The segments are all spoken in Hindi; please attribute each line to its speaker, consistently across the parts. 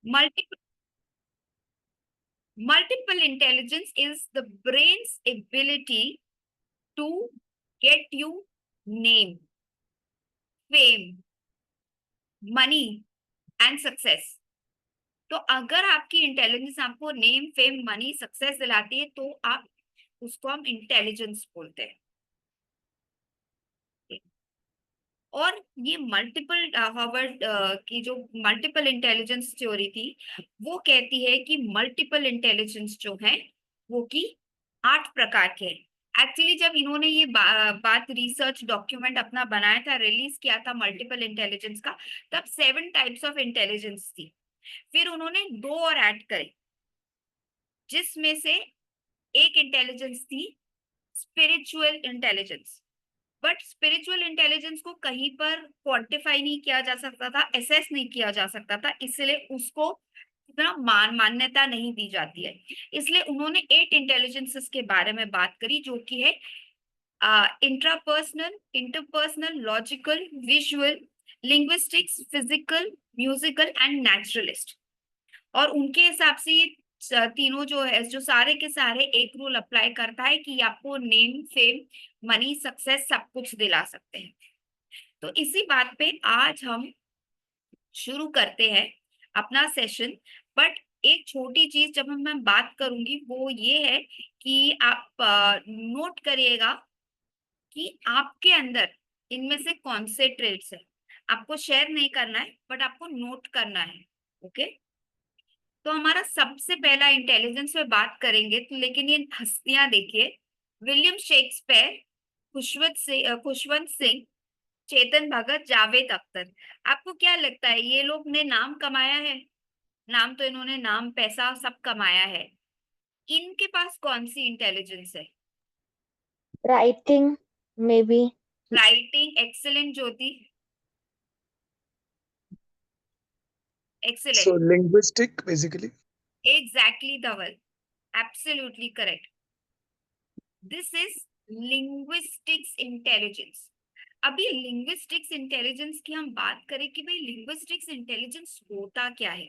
Speaker 1: Multiple multiple intelligence is the brain's ability to get you name, fame, money and success. तो अगर आपकी इंटेलिजेंस आपको नेम, फेम, मनी, सक्सेस दिलाती है तो आप उसको हम इंटेलिजेंस बोलते हैं। और ये मल्टीपल हार्वर्ड की जो मल्टीपल इंटेलिजेंस थ्योरी थी वो कहती है कि मल्टीपल इंटेलिजेंस जो है वो की 8 प्रकार के हैं। एक्चुअली जब इन्होंने ये बात रिसर्च डॉक्यूमेंट अपना बनाया था, रिलीज किया था मल्टीपल इंटेलिजेंस का, तब 7 टाइप्स ऑफ इंटेलिजेंस थी। फिर उन्होंने 2 और ऐड करे, जिसमें से एक इंटेलिजेंस थी spiritual intelligence. But spiritual intelligence को कहीं पर क्वांटिफाई नहीं किया जा सकता था, एसेस नहीं किया जा सकता था, इसलिए उसको इतना मान्यता नहीं दी जाती है। इसलिए उन्होंने 8 इंटेलिजेंसेस के बारे में बात करी, जो कि है intrapersonal, interpersonal, logical, visual, linguistics, physical, musical and naturalist. और उनके हिसाब से ये तीनों जो है, जो सारे के सारे एक रूल अप्लाई करता है कि आपको नेम, फेम, मनी, सक्सेस सब कुछ दिला सकते हैं। तो इसी बात पे आज हम शुरू करते हैं अपना सेशन। बट एक छोटी चीज जब मैं बात करूंगी वो ये है कि आप नोट करिएगा कि आपके अंदर इनमें से कौन से ट्रेड्स है। आपको शेयर नहीं करना है बट आपको नोट करना है। ओके, तो हमारा सबसे पहला इंटेलिजेंस में बात करेंगे तो, लेकिन ये हस्तियां देखिए, विलियम शेक्सपियर, खुशवंत सिंह, चेतन भगत, जावेद अख्तर। आपको क्या लगता है ये लोग ने नाम कमाया है? नाम तो इन्होंने नाम, पैसा सब कमाया है। इनके पास कौन सी इंटेलिजेंस है?
Speaker 2: Writing, maybe.
Speaker 1: Writing, excellent Jyoti,
Speaker 3: So
Speaker 1: excellent,
Speaker 3: linguistic basically.
Speaker 1: Exactly Dhaval, absolutely correct. This is linguistics intelligence. अभी लिंग्विस्टिक्स इंटेलिजेंस की हम बात करें कि भाई लिंग्विस्टिक्स इंटेलिजेंस होता क्या है।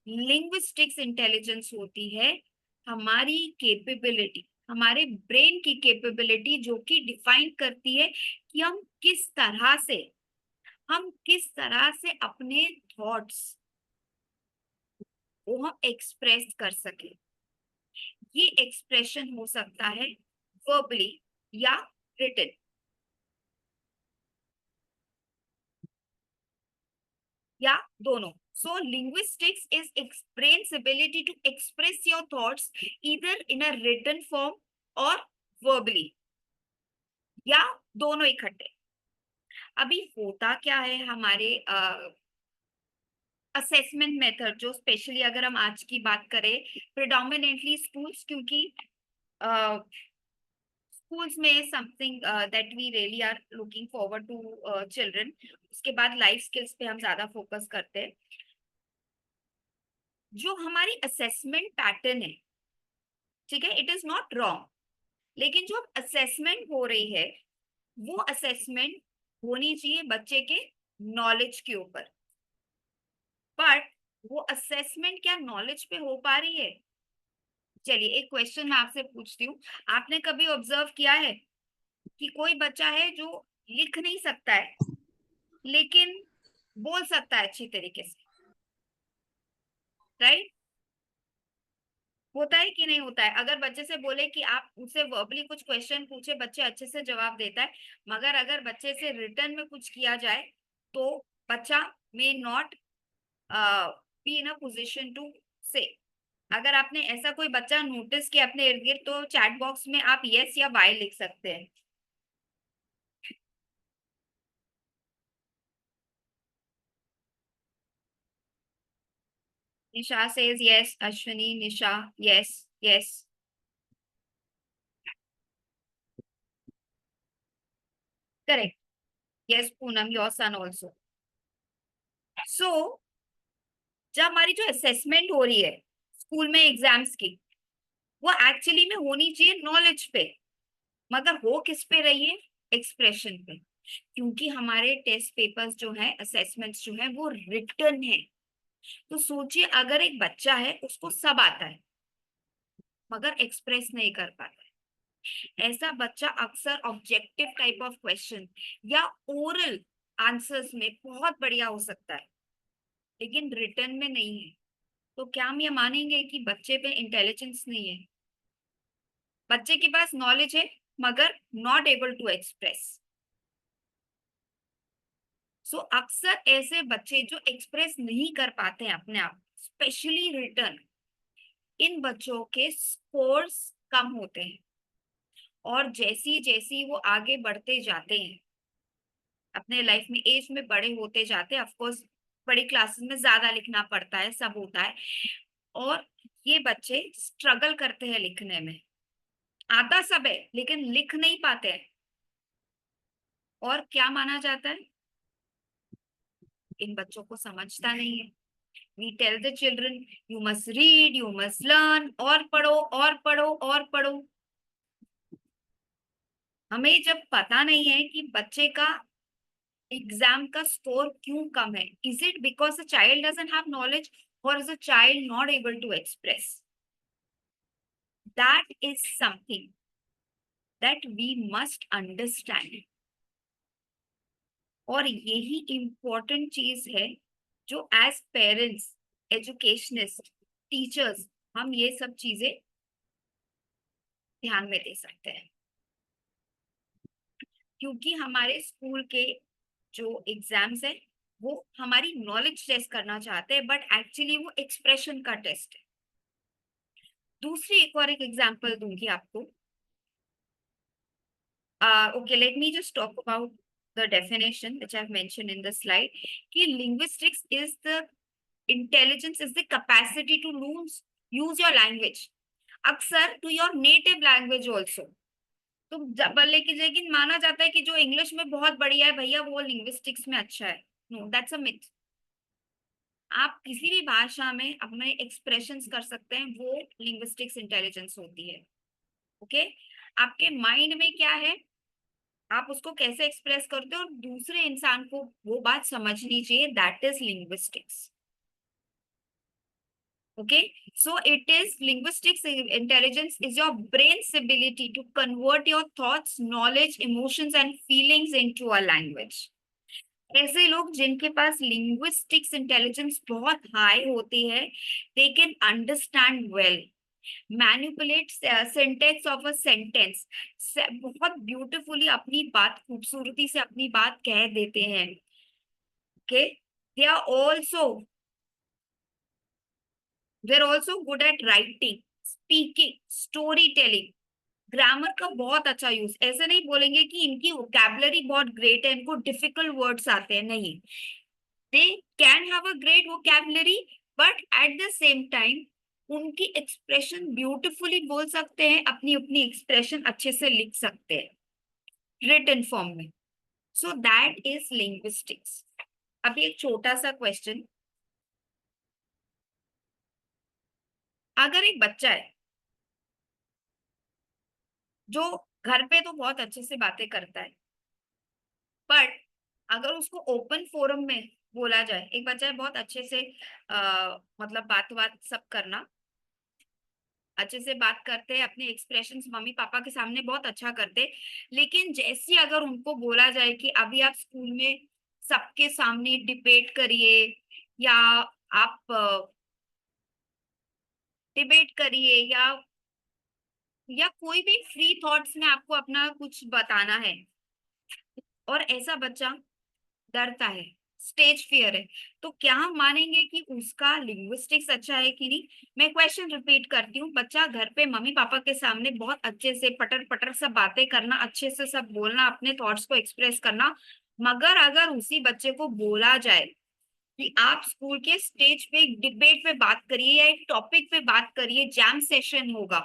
Speaker 1: लिंग्विस्टिक्स इंटेलिजेंस होती है हमारी कैपेबिलिटी, हमारे ब्रेन की कैपेबिलिटी, जो कि डिफाइन करती है कि हम किस तरह से अपने थॉट्स को हम एक्सप्रेस कर सके। ये एक्सप्रेशन हो सकता है वर्बली या रिटन, या दोनों। So linguistics is brain's ability to express your thoughts either in a written form or verbally, या दोनों इकट्ठे। अभी होता क्या है हमारे असेसमेंट मेथड, जो स्पेशली अगर हम आज की बात करें प्रिडोमिनेटली स्कूल्स, क्योंकि स्कूल्स में something that we really are looking forward to children. उसके बाद लाइफ स्किल्स पे हम ज्यादा फोकस करते हैं। जो हमारी असेसमेंट पैटर्न है, ठीक है, इट इज नॉट रॉन्ग, लेकिन जो असेसमेंट हो रही है वो असेसमेंट होनी चाहिए बच्चे के नॉलेज के ऊपर। बट वो असेसमेंट क्या नॉलेज पे हो पा रही है? चलिए एक क्वेश्चन मैं आपसे पूछती हूँ। आपने कभी ऑब्जर्व किया है कि कोई बच्चा है जो लिख नहीं सकता है लेकिन बोल सकता है अच्छी तरीके से, राइट? होता है कि नहीं होता है? अगर बच्चे से बोले कि आप उससे वर्बली कुछ क्वेश्चन पूछे, बच्चे अच्छे से जवाब देता है, मगर अगर बच्चे से रिटर्न में कुछ किया जाए तो बच्चा may not be in a position to say. अगर आपने ऐसा कोई बच्चा नोटिस किया अपने इर्द गिर्द तो चैट बॉक्स में आप यस या वाई लिख सकते हैं। Nisha says yes, Ashwini, Nisha yes yes, correct, yes Poonam, your son also. So जब हमारी जो असेसमेंट हो रही है स्कूल में एग्जाम्स की, वो एक्चुअली में होनी चाहिए नॉलेज पे, मगर हो किस पे रही है? एक्सप्रेशन पे। क्योंकि हमारे टेस्ट पेपर्स जो है, असेसमेंट्स जो है वो रिटर्न है, तो सोचिए अगर एक बच्चा है उसको सब आता है मगर एक्सप्रेस नहीं कर पाता है, ऐसा बच्चा अक्सर ऑब्जेक्टिव टाइप ऑफ क्वेश्चन या ओरल आंसर्स में बहुत बढ़िया हो सकता है लेकिन रिटर्न में नहीं है। तो क्या हम ये मानेंगे कि बच्चे पे इंटेलिजेंस नहीं है? बच्चे के पास नॉलेज है मगर नॉट एबल टू एक्सप्रेस। सो अक्सर ऐसे बच्चे जो एक्सप्रेस नहीं कर पाते हैं अपने आप, स्पेशली रिटर्न, इन बच्चों के स्कोर्स कम होते हैं। और जैसी जैसी वो आगे बढ़ते जाते हैं अपने लाइफ में, एज में बड़े होते जाते हैं, ऑफकोर्स बड़ी क्लासेस में ज्यादा लिखना पड़ता है, सब होता है, और ये बच्चे स्ट्रगल करते हैं लिखने में। आता सब है लेकिन लिख नहीं पाते हैं। और क्या माना जाता है? इन बच्चों को समझता नहीं है। We tell the children you must read, you must learn, और पढ़ो और पढ़ो और पढ़ो। हमें जब पता नहीं है कि बच्चे का एग्जाम का स्कोर क्यों कम है, is it because the child doesn't have knowledge और is the child not able to express? That is something that we must understand. और यही इम्पोर्टेंट चीज है जो एज पेरेंट्स, एजुकेशनिस्ट, टीचर्स, हम ये सब चीजें ध्यान में दे सकते हैं। क्योंकि हमारे स्कूल के जो एग्जाम्स है वो हमारी नॉलेज टेस्ट करना चाहते हैं बट एक्चुअली वो एक्सप्रेशन का टेस्ट है। दूसरी एक और एक एग्जांपल दूंगी आपको। Okay, let me just talk about the definition which I've mentioned in the slide. कि linguistics is the intelligence, is the capacity to use your language, अक्सर to your native language also। तो लेकिन माना जाता है कि जो इंग्लिश में बहुत बढ़िया है भैया वो लिंग्विस्टिक्स में अच्छा है। No, that's a myth. आप किसी भी भाषा में अपने एक्सप्रेशंस कर सकते हैं, वो लिंग्विस्टिक्स इंटेलिजेंस होती है। ओके, आपके माइंड में क्या है, आप उसको कैसे एक्सप्रेस करते हो और दूसरे इंसान को वो बात समझनी चाहिए, that is linguistics. Okay, so it is linguistics intelligence is your brain's ability to convert your thoughts, knowledge, emotions and feelings into a language। ऐसे लोग जिनके पास लिंग्विस्टिक्स इंटेलिजेंस बहुत हाई होती है, they can understand well, manipulate syntax of a sentence, बहुत ब्यूटीफुली अपनी बात, खूबसूरती से अपनी बात कह देते हैं। Okay, they are also They're also good at writing, speaking, storytelling, grammar का बहुत अच्छा यूज। ऐसे नहीं बोलेंगे कि इनकी वोकैबुलरी बहुत ग्रेट है, इनको डिफिकल्ट वर्ड्स आते हैं, नहीं। They can have a great vocabulary but at the same time उनकी एक्सप्रेशन ब्यूटिफुली बोल सकते हैं, अपनी अपनी एक्सप्रेशन अच्छे से लिख सकते हैं रिटन फॉर्म में। So that is linguistics. अभी एक छोटा सा क्वेश्चन, अगर एक बच्चा है जो घर पे तो बहुत अच्छे से बातें करता है बट अगर उसको ओपन फोरम में बोला जाए, एक बच्चा है बहुत अच्छे से मतलब बात बात सब करना, अच्छे से बात करते हैं, अपने एक्सप्रेशंस मम्मी पापा के सामने बहुत अच्छा करते, लेकिन जैसे अगर उनको बोला जाए कि अभी आप स्कूल में सबके सामने डिबेट करिए या आप डिबेट करिए या कोई भी फ्री थॉट्स में आपको अपना कुछ बताना है, और ऐसा बच्चा डरता है, स्टेज फियर है, तो क्या हम मानेंगे कि उसका लिंग्विस्टिक्स अच्छा है कि नहीं? मैं क्वेश्चन रिपीट करती हूँ। बच्चा घर पे मम्मी पापा के सामने बहुत अच्छे से पटर पटर सब बातें करना, अच्छे से सब बोलना, अपने थॉट्स को एक्सप्रेस करना, मगर अगर उसी बच्चे को बोला जाए कि आप स्कूल के स्टेज पे एक डिबेट पे बात करिए या एक टॉपिक पे बात करिए, जैम सेशन होगा,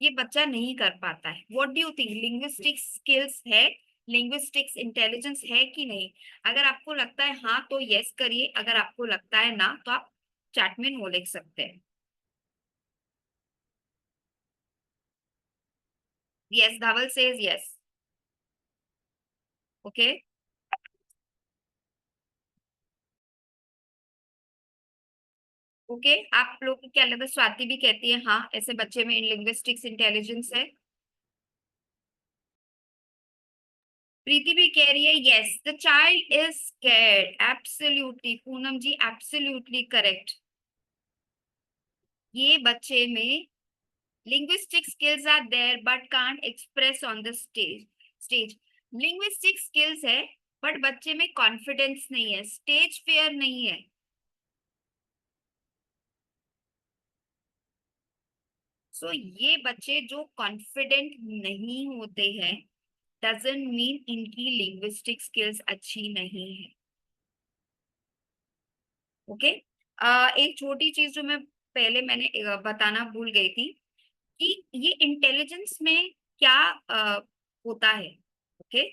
Speaker 1: ये बच्चा नहीं कर पाता है। What do you think, linguistics skills है, लिंग्विस्टिक्स इंटेलिजेंस है कि नहीं? अगर आपको लगता है हाँ तो यस करिए, अगर आपको लगता है ना तो आप चैट में नो लिख सकते हैं। यस, धवल सेज यस। ओके। ओके, आप लोग को क्या लगता है? स्वाति भी कहती है हाँ, ऐसे बच्चे में लिंग्विस्टिक्स इंटेलिजेंस है। प्रीति भी कह रही है yes, the child is scared. Absolutely Poonam ji, absolutely correct. ये बच्चे में linguistic skills are there but can't express on the stage linguistic skills है बट बच्चे में कॉन्फिडेंस नहीं है, स्टेज फियर नहीं है। सो ये बच्चे जो कॉन्फिडेंट नहीं होते हैं डजंट मीन इनकी लिंग्विस्टिक स्किल्स अच्छी नहीं है। ओके, एक छोटी चीज जो मैं पहले मैंने बताना भूल गई थी कि ये इंटेलिजेंस में क्या होता है। ओके,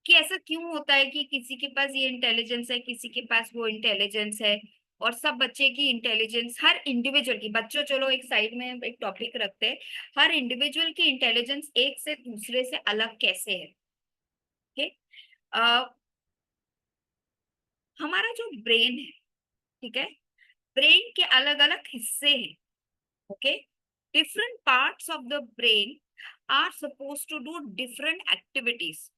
Speaker 1: कि ऐसा क्यों होता है कि किसी के पास ये इंटेलिजेंस है, किसी के पास वो इंटेलिजेंस है, और सब बच्चे की इंटेलिजेंस, हर इंडिविजुअल की, बच्चों चलो एक साइड में एक टॉपिक रखते हैं, हर इंडिविजुअल की इंटेलिजेंस एक से दूसरे से अलग कैसे है। ओके, हमारा जो ब्रेन है, ठीक है, ब्रेन के अलग अलग हिस्से हैं। Okay, different parts of the brain are suppose to do different activities,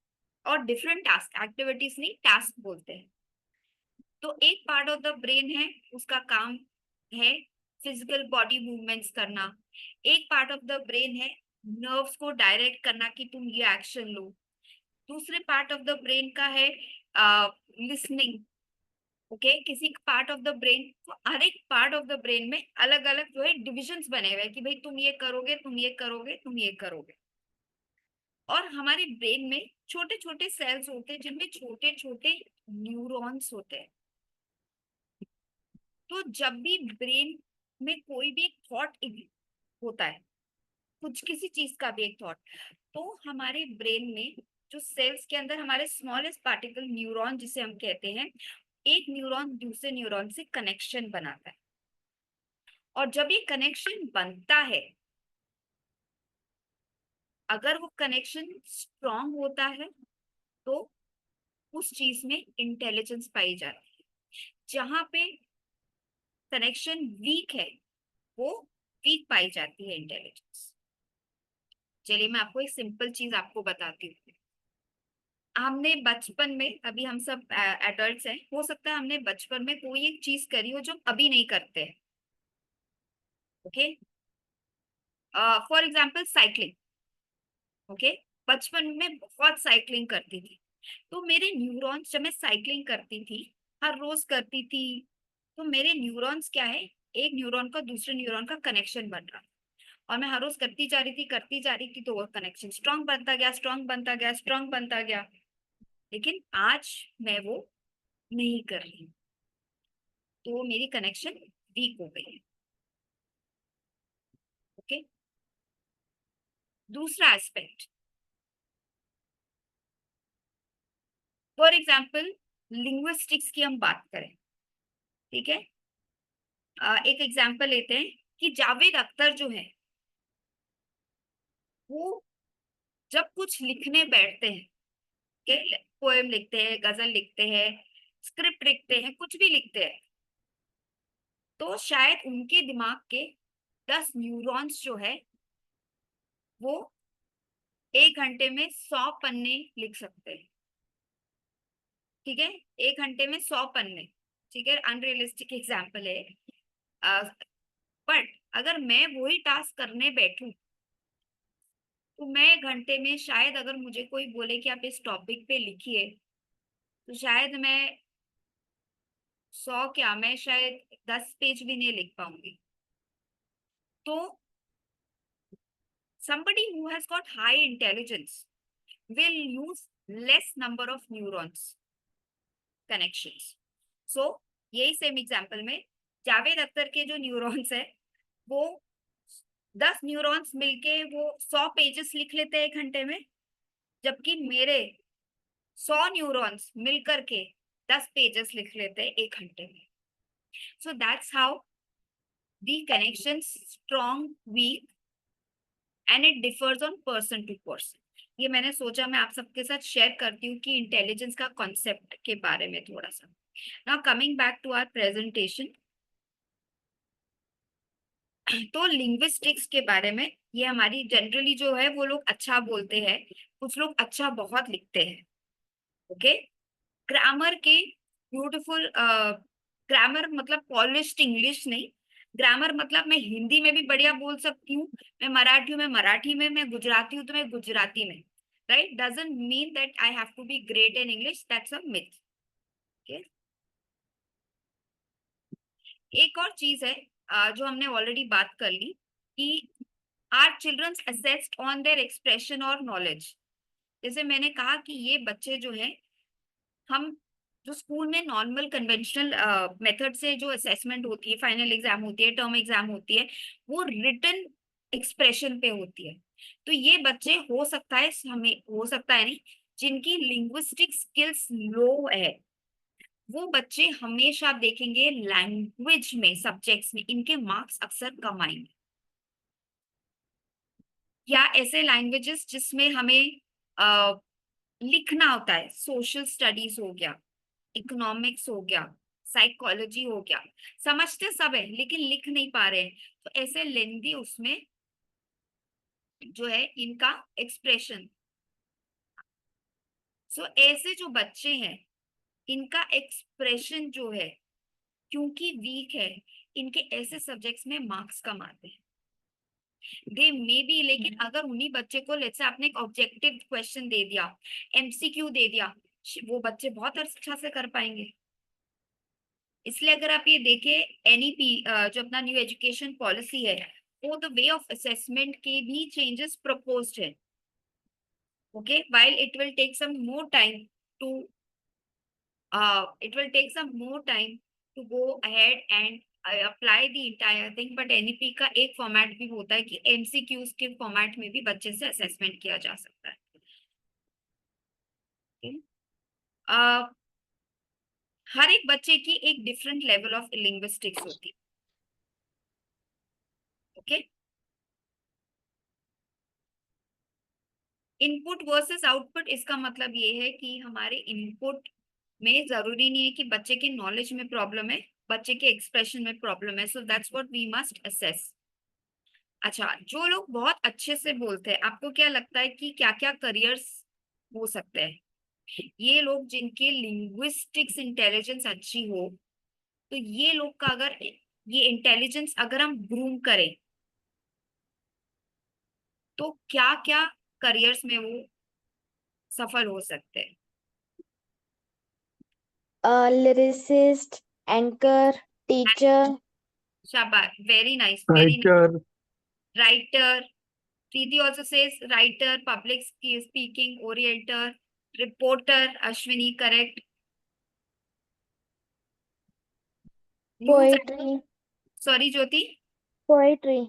Speaker 1: और डिफरेंट टास्क, एक्टिविटीज नहीं टास्क बोलते हैं। तो एक पार्ट ऑफ द ब्रेन है, उसका काम है फिजिकल बॉडी मूवमेंट्स करना। एक पार्ट ऑफ द ब्रेन है नर्व्स को डायरेक्ट करना कि तुम ये एक्शन लो। दूसरे पार्ट ऑफ द ब्रेन का है लिसनिंग। ओके, किसी पार्ट ऑफ द ब्रेन, तो हर एक पार्ट ऑफ द ब्रेन में अलग अलग जो है डिविजन्स बने हुए हैं कि भाई तुम ये करोगे, तुम ये करोगे, तुम ये करोगे। और हमारे ब्रेन में छोटे छोटे सेल्स होते हैं जिनमें छोटे छोटे न्यूरॉन्स होते हैं। तो जब भी ब्रेन में कोई भी एक थॉट होता है, कुछ किसी चीज का भी एक थॉट, तो हमारे ब्रेन में जो सेल्स के अंदर हमारे स्मॉलेस्ट पार्टिकल न्यूरॉन जिसे हम कहते हैं, एक न्यूरॉन दूसरे न्यूरॉन से कनेक्शन बनाता है। और जब ये कनेक्शन बनता है, अगर वो कनेक्शन स्ट्रांग होता है तो उस चीज में इंटेलिजेंस पाई जाती है। जहां पे कनेक्शन वीक है, वो वीक पाई जाती है इंटेलिजेंस। चलिए मैं आपको एक सिंपल चीज आपको बताती हूँ। हमने बचपन में, अभी हम सब एडल्ट्स हैं, हो सकता है हमने बचपन में कोई एक चीज करी हो जो अभी नहीं करते हैं। Okay, for example cycling. Okay, बचपन में बहुत साइकिलिंग करती थी, तो मेरे न्यूरॉन्स, जब मैं साइकिलिंग करती थी, हर रोज करती थी, तो मेरे न्यूरॉन्स क्या है, एक न्यूरॉन का दूसरे न्यूरॉन का कनेक्शन बन रहा, और मैं हर रोज करती जा रही थी, करती जा रही थी, तो वो कनेक्शन स्ट्रांग बनता गया, स्ट्रांग बनता गया, स्ट्रांग बनता गया। लेकिन आज मैं वो नहीं कर रही, तो मेरी कनेक्शन वीक हो गई है। ओके, दूसरा एस्पेक्ट, फॉर एग्जाम्पल लिंग्विस्टिक्स की हम बात करें, ठीक है, एक एग्जाम्पल लेते हैं कि जावेद अख्तर जो है, वो जब कुछ लिखने बैठते हैं, के पोएम लिखते हैं, गजल लिखते हैं, स्क्रिप्ट लिखते हैं, कुछ भी लिखते हैं, तो शायद उनके दिमाग के 10 न्यूरॉन्स जो है वो 1 घंटे में 100 पन्ने लिख सकते हैं। ठीक है, 1 घंटे में 100 पन्ने, ठीक है, अनरियलिस्टिक एग्जाम्पल है, बट अगर मैं वही टास्क करने बैठूं, तो मैं घंटे में शायद, अगर मुझे कोई बोले कि आप इस टॉपिक पे लिखिए, तो शायद मैं 100 क्या, मैं शायद 10 पेज भी नहीं लिख पाऊंगी। तो somebody who has got high intelligence will use less number of neurons connections. So यही सेम एग्जांपल में जावेद अख्तर के जो न्यूरॉन्स है, वो 10 न्यूरॉन्स मिलके वो 100 पेजेस लिख लेते हैं 1 घंटे में, जबकि मेरे 100 न्यूरॉन्स मिलकर के 10 पेजेस लिख लेते हैं 1 घंटे में। So that's how the connection strong weak and it differs on person to person. ये मैंने सोचा मैं आप सबके साथ शेयर करती हूँ कि इंटेलिजेंस का कॉन्सेप्ट के बारे में थोड़ा सा। Now coming back to our presentation, तो लिंग्विस्टिक्स के बारे में, ये हमारी जनरली जो है वो लोग अच्छा बोलते हैं, कुछ लोग अच्छा बहुत लिखते हैं। ओके, ग्रामर के ब्यूटीफुल, ग्रामर मतलब पॉलिश्ड इंग्लिश नहीं, ग्रामर मतलब मैं हिंदी में भी बढ़िया बोल सकती हूँ, मैं मराठी हूँ मैं मराठी में, मैं गुजराती हूँ तो मैं गुजराती में, right? Doesn't mean that I have to be great in English, that's a myth. Okay, एक और चीज है जो हमने ऑलरेडी बात कर ली कि are children's assessed on their expression और नॉलेज। जैसे मैंने कहा कि ये बच्चे जो है, हम जो स्कूल में नॉर्मल कन्वेंशनल मेथड से जो असेसमेंट होती है, फाइनल एग्जाम होती है, टर्म एग्जाम होती है, वो रिटन एक्सप्रेशन पे होती है। तो ये बच्चे हो सकता है, हमें हो सकता है नहीं, जिनकी लिंग्विस्टिक स्किल्स लो है, वो बच्चे हमेशा आप देखेंगे लैंग्वेज में, सब्जेक्ट्स में इनके मार्क्स अक्सर कम आएंगे। या ऐसे लैंग्वेजेस जिसमें हमें लिखना होता है, सोशल स्टडीज हो गया, इकोनॉमिक्स हो गया, साइकोलॉजी हो गया, समझते सब है लेकिन लिख नहीं पा रहे हैं, तो ऐसे लेंदी उसमें जो है इनका एक्सप्रेशन। सो ऐसे जो बच्चे हैं, इनका एक्सप्रेशन जो है क्योंकि वीक है, इनके ऐसे सब्जेक्ट्स में मार्क्स कम आते हैं। दे मे बी, लेकिन अगर उन्हीं बच्चे को लेट्स से आपने एक ऑब्जेक्टिव क्वेश्चन दे दिया, एमसीक्यू दे दिया, वो बच्चे बहुत अच्छा से कर पाएंगे। इसलिए अगर आप ये देखें एनईपी जो अपना न्यू एजुकेशन पॉलिसी है, वो द वे ऑफ असेसमेंट के भी चेंजेस प्रपोज्ड है। Okay, while it will take some more time to it will take some more time to go ahead and apply the entire thing, but NEP का एक फॉर्मेट भी होता है कि एमसीक्यूज के फॉर्मेट में भी बच्चे से असेसमेंट किया जा सकता है। okay? हर एक बच्चे की एक डिफरेंट लेवल ऑफ लिंग्विस्टिक्स होती है। ओके, इनपुट वर्सेस आउटपुट, इसका मतलब ये है कि हमारे इनपुट में जरूरी नहीं है कि बच्चे के नॉलेज में प्रॉब्लम है, बच्चे के एक्सप्रेशन में प्रॉब्लम है, so that's what we must assess. अच्छा, जो लोग बहुत अच्छे से बोलते हैं, आपको क्या लगता है कि क्या क्या करियर्स हो सकते हैं? ये लोग जिनके लिंग्विस्टिक्स इंटेलिजेंस अच्छी हो, तो ये लोग का अगर ये इंटेलिजेंस अगर हम ग्रूम करें, तो क्या क्या करियर्स में वो सफल हो सकते हैं?
Speaker 2: Lyricist, anchor, teacher,
Speaker 1: शाबाश, very nice, very nice.
Speaker 3: Writer.
Speaker 1: Writer, Preeti also says writer, public speaking, orator, reporter. Ashwini, correct. News.
Speaker 2: poetry,
Speaker 1: Sorry, Jyoti.
Speaker 2: poetry,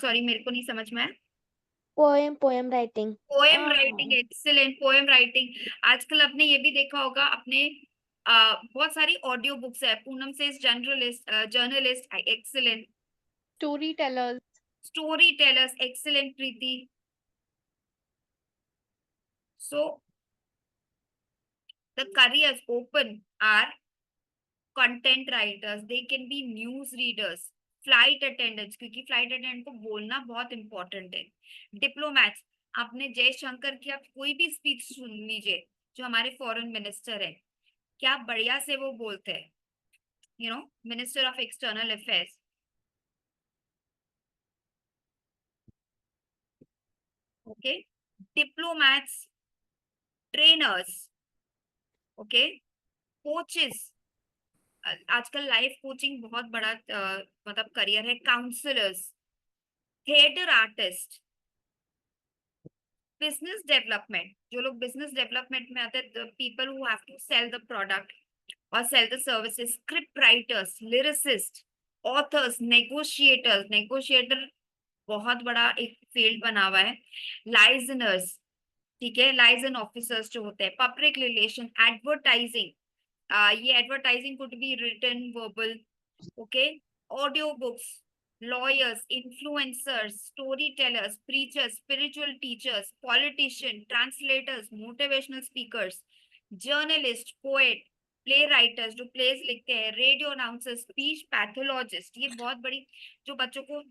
Speaker 1: Sorry, मेरे को नहीं समझ में आया।
Speaker 2: poem writing.
Speaker 1: Poem writing, excellent, poem writing. आजकल आपने ये भी देखा होगा, अपने बहुत सारी ऑडियो बुक्स है, पूनम से journalist, journalist, excellent.
Speaker 4: Story tellers,
Speaker 1: story tellers, excellent Preeti. So the careers open are content writers, they can be news readers, flight attendants, क्योंकि फ्लाइट अटेंडेंट को बोलना बहुत इंपॉर्टेंट है। डिप्लोमैट्स, आपने जयशंकर की आप कोई भी स्पीच सुन लीजिए, जो हमारे फॉरेन मिनिस्टर है, क्या बढ़िया से वो बोलते हैं, you know, minister of external affairs. Okay, diplomats, trainers, okay, coaches, आजकल लाइफ कोचिंग बहुत बड़ा मतलब करियर है। Counsellors, theatre artist, business development, जो लोग बिजनेस डेवलपमेंट में आते हैं, people who have to sell the product और sell the services, script writers, lyricists, authors, negotiators, negotiator बहुत बड़ा एक फील्ड बना हुआ है। लाइजनर्स, ठीक है, लाइजन ऑफिसर्स जो होते हैं, पब्लिक रिलेशन, एडवर्टाइजिंग, ये advertising could be written, verbal, okay, audio books, lawyers, influencers, storytellers, preachers, spiritual teachers, politicians, translators, motivational speakers, journalist, poet, play writers जो प्लेस लिखते हैं, रेडियो अनाउंसर, स्पीच पैथोलॉजिस्ट, ये बहुत बड़ी जो बच्चों को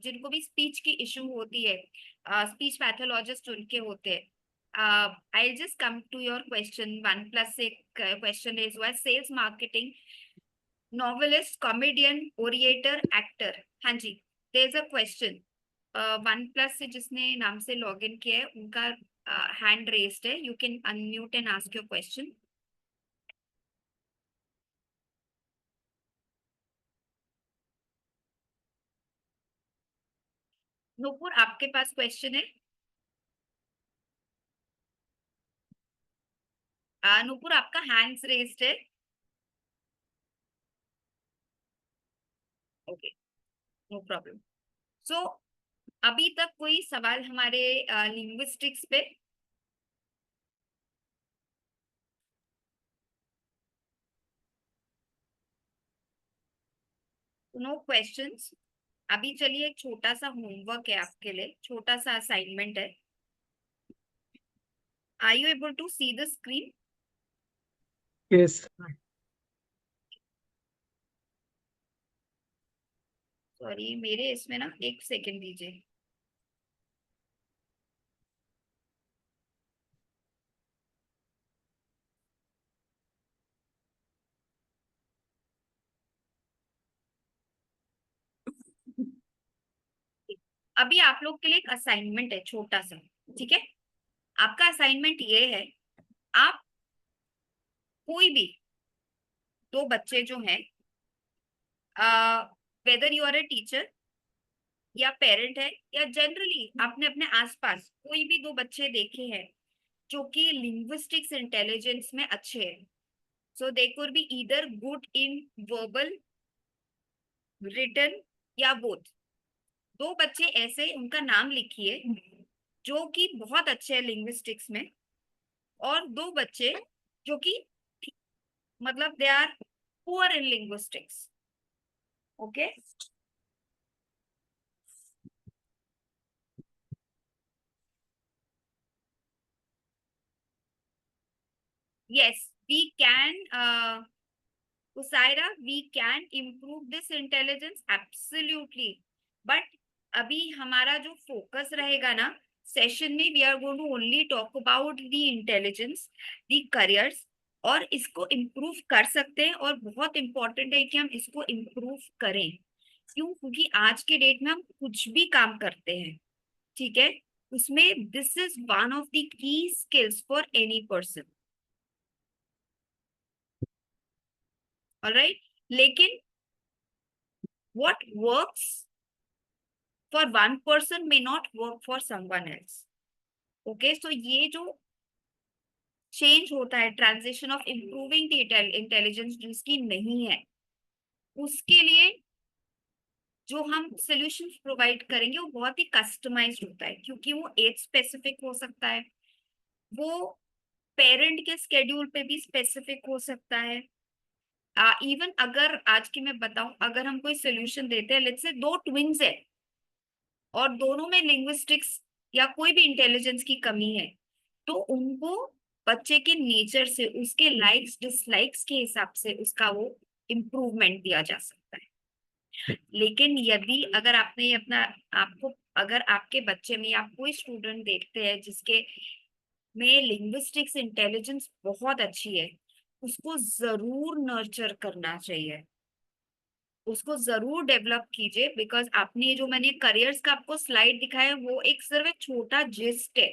Speaker 1: जिनको भी स्पीच की इशू होती है, स्पीच पैथोलॉजिस्ट उनके होते हैं. I'll just come to your question. 1+6 question is what sales marketing, novelist, comedian, orator, actor. हाँ जी, there's a question. 1+ से जिसने नाम से लॉग इन किया है उनका हैंड रेस्ड है. You can unmute and ask your question. Nupur आपके पास क्वेश्चन है? नूपुर आपका हैंड्स रेस्ड है. Okay, no problem. सो अभी तक कोई सवाल हमारे लिंग्विस्टिक्स पे? No questions. अभी चलिए एक छोटा सा होमवर्क है आपके लिए, छोटा सा असाइनमेंट है. Are you able to see the screen?
Speaker 3: Yes.
Speaker 1: Sorry, मेरे इसमें ना एक सेकंड दीजिए. अभी आप लोग के लिए एक असाइनमेंट है छोटा सा, ठीक है? आपका असाइनमेंट ये है, आप कोई भी दो बच्चे जो हैं, whether you are a teacher या पेरेंट है या जनरली आपने अपने आसपास कोई भी दो बच्चे देखे हैं जो कि लिंग्विस्टिक्स इंटेलिजेंस में अच्छे हैं. So they could be either good in verbal, written या बोथ. दो बच्चे ऐसे उनका नाम लिखिए जो कि बहुत अच्छे हैं लिंग्विस्टिक्स में, और दो बच्चे जो कि मतलब they are poor in linguistics. Okay, yes, we can, Usaira, we can improve this intelligence absolutely. But अभी हमारा जो फोकस रहेगा ना सेशन में, we are going to only talk about the intelligence, the careers, और इसको इम्प्रूव कर सकते हैं और बहुत इम्पोर्टेंट है कि हम इसको इम्प्रूव करें. क्यों? क्योंकि आज के डेट में हम कुछ भी काम करते हैं, ठीक है, उसमें this is one of the key skills for any person. Alright, लेकिन what works for one person may not work for someone else. Okay, so ये जो चेंज होता है, transition of improving the intelligence जिसकी नहीं है, उसके लिए जो हम सोल्यूशन प्रोवाइड करेंगे वो बहुत ही कस्टमाइज्ड होता है, क्योंकि वो एज स्पेसिफिक हो सकता है, वो पेरेंट के स्केड्यूल पे भी स्पेसिफिक हो सकता है. इवन अगर आज की मैं बताऊं, अगर हम कोई सोल्यूशन देते हैं, लेट्स से दो ट्विंस है और दोनों में लिंग्विस्टिक्स या कोई भी इंटेलिजेंस की कमी है, तो उनको बच्चे के नेचर से, उसके लाइक्स डिसलाइक्स के हिसाब से उसका वो इम्प्रूवमेंट दिया जा सकता है. लेकिन यदि अगर आपने अपना आपको अगर आपके बच्चे में आप कोई स्टूडेंट देखते हैं जिसके में लिंग्विस्टिक्स इंटेलिजेंस बहुत अच्छी है, उसको जरूर नर्चर करना चाहिए, उसको जरूर डेवलप कीजिए. बिकॉज आपने जो मैंने करियर्स का आपको स्लाइड दिखाया वो एक सिर्फ एक छोटा जिस्ट है.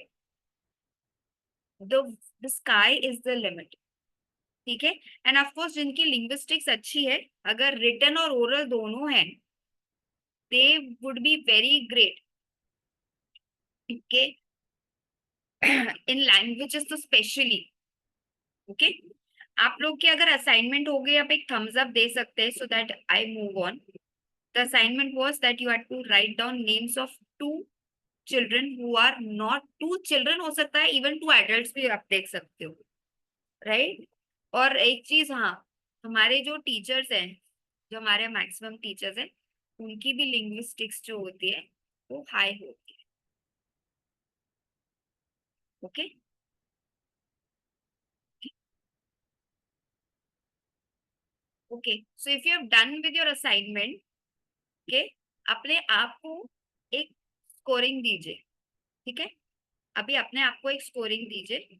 Speaker 1: The sky is the limit, ठीक है. एंड ऑफ कोर्स जिनकी लिंग्विस्टिक्स अच्छी है, अगर रिटन और ओरल दोनों हैं, they would be very great. Okay, in languages तो स्पेशली. ओके, आप लोग के अगर असाइनमेंट हो गए, आप एक थम्स अप दे सकते हैं so that I move on. The assignment was that you had to write down names of two children who are not two children, हो सकता है even two adults भी आप देख सकते हो, right? और एक चीज, हाँ, हमारे जो टीचर्स हैं, जो हमारे मैक्सिमम टीचर्स हैं, उनकी भी लिंग्विस्टिक्स जो होती है वो हाई होती है. Okay, okay, so if you have done with your assignment, okay, अपने आप को एक स्कोरिंग दीजिए, ठीक है? अभी अपने आप को एक स्कोरिंग दीजिए।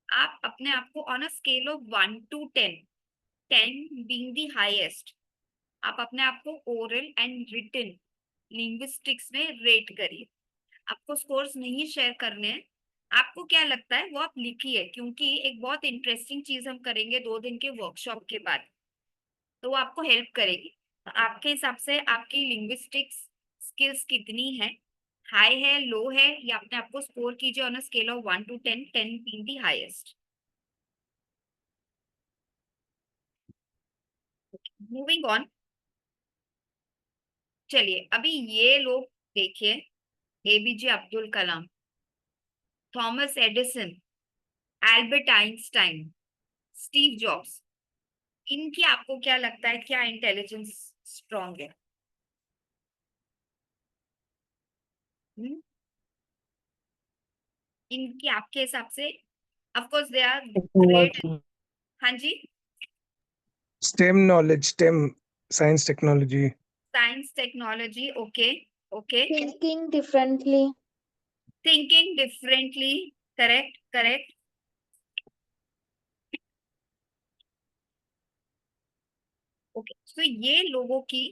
Speaker 1: आप अपने आप को on a scale of 1 to 10, 10 being the highest, आप अपने आप को ओरल एंड रिटन लिंग्विस्टिक्स में रेट करिए। आपको स्कोर्स नहीं शेयर करने हैं, आपको क्या लगता है वो आप लिखिए, क्योंकि एक बहुत इंटरेस्टिंग चीज हम करेंगे 2 दिन के वर्कशॉप के बाद, तो वो आपको हेल्प करेगी। तो आपके हिसाब से आपकी लिंग्विस्टिक्स स्किल्स कितनी है, हाई है, लो है, या अपने आपको स्कोर कीजिए on a scale of 1 to 10, 10 being the highest. Moving on, चलिए अभी ये लोग देखिए, ABJ Abdul Kalam, Thomas Edison, Albert Einstein, Steve Jobs, इनकी आपको क्या लगता है क्या इंटेलिजेंस स्ट्रॉन्ग है? हम्म? इनकी आपके हिसाब से, of course they are great.
Speaker 3: Technology.
Speaker 1: हाँ जी,
Speaker 3: STEM knowledge, STEM, science, technology.
Speaker 1: Science technology, okay, okay,
Speaker 2: Thinking differently.
Speaker 1: Thinking differently, correct correct. Okay, तो ये लोगों की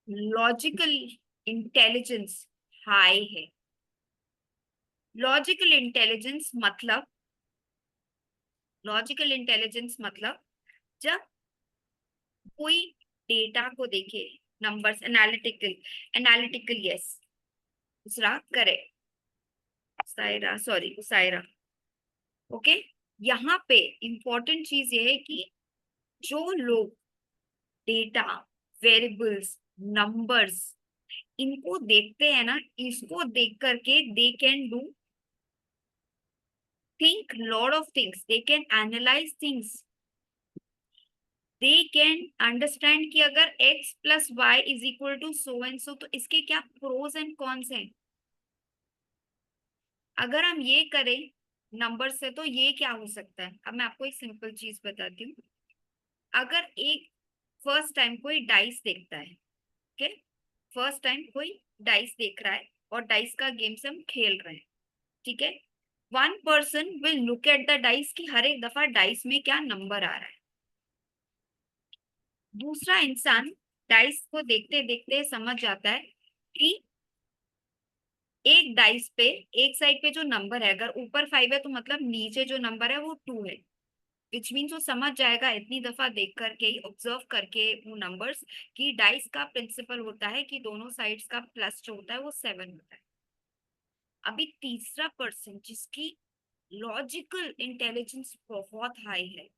Speaker 1: लॉजिकल इंटेलिजेंस हाई है। लॉजिकल इंटेलिजेंस मतलब, लॉजिकल इंटेलिजेंस मतलब जब कोई डेटा को देखे, नंबर्स, एनालिटिकल, एनालिटिकल, यस, दूसरा correct, Saira, sorry Saira, okay. यहाँ पे इंपॉर्टेंट चीज ये है कि जो लोग डेटा, वेरिएबल्स, नंबर्स, इनको देखते हैं ना, इसको देख करके they can do think lot of things, they can analyze things, they can understand कि अगर x plus y is equal to so and so, तो इसके क्या pros and cons हैं। अगर हम ये करें नंबर से तो ये क्या हो सकता है। अब मैं आपको एक सिंपल चीज बताती हूँ। अगर एक फर्स्ट टाइम कोई डाइस देखता है, ओके, फर्स्ट टाइम कोई डाइस देख रहा है और डाइस का गेम से हम खेल रहे हैं, ठीक है, one person will look at the dice कि हर एक दफा डाइस में क्या नंबर आ रहा है। दूसरा इंसान डाइस को देखते देखते समझ जाता है कि एक डाइस पे एक साइड पे जो नंबर है, अगर ऊपर 5 है तो मतलब नीचे जो नंबर है वो 2 है, विच मीन्स वो समझ जाएगा इतनी दफा देख करके ही, ऑब्जर्व करके वो नंबर्स, कि डाइस का प्रिंसिपल होता है कि दोनों साइड्स का प्लस जो होता है वो 7 होता है। अभी तीसरा पर्सन जिसकी लॉजिकल इंटेलिजेंस बहुत हाई है,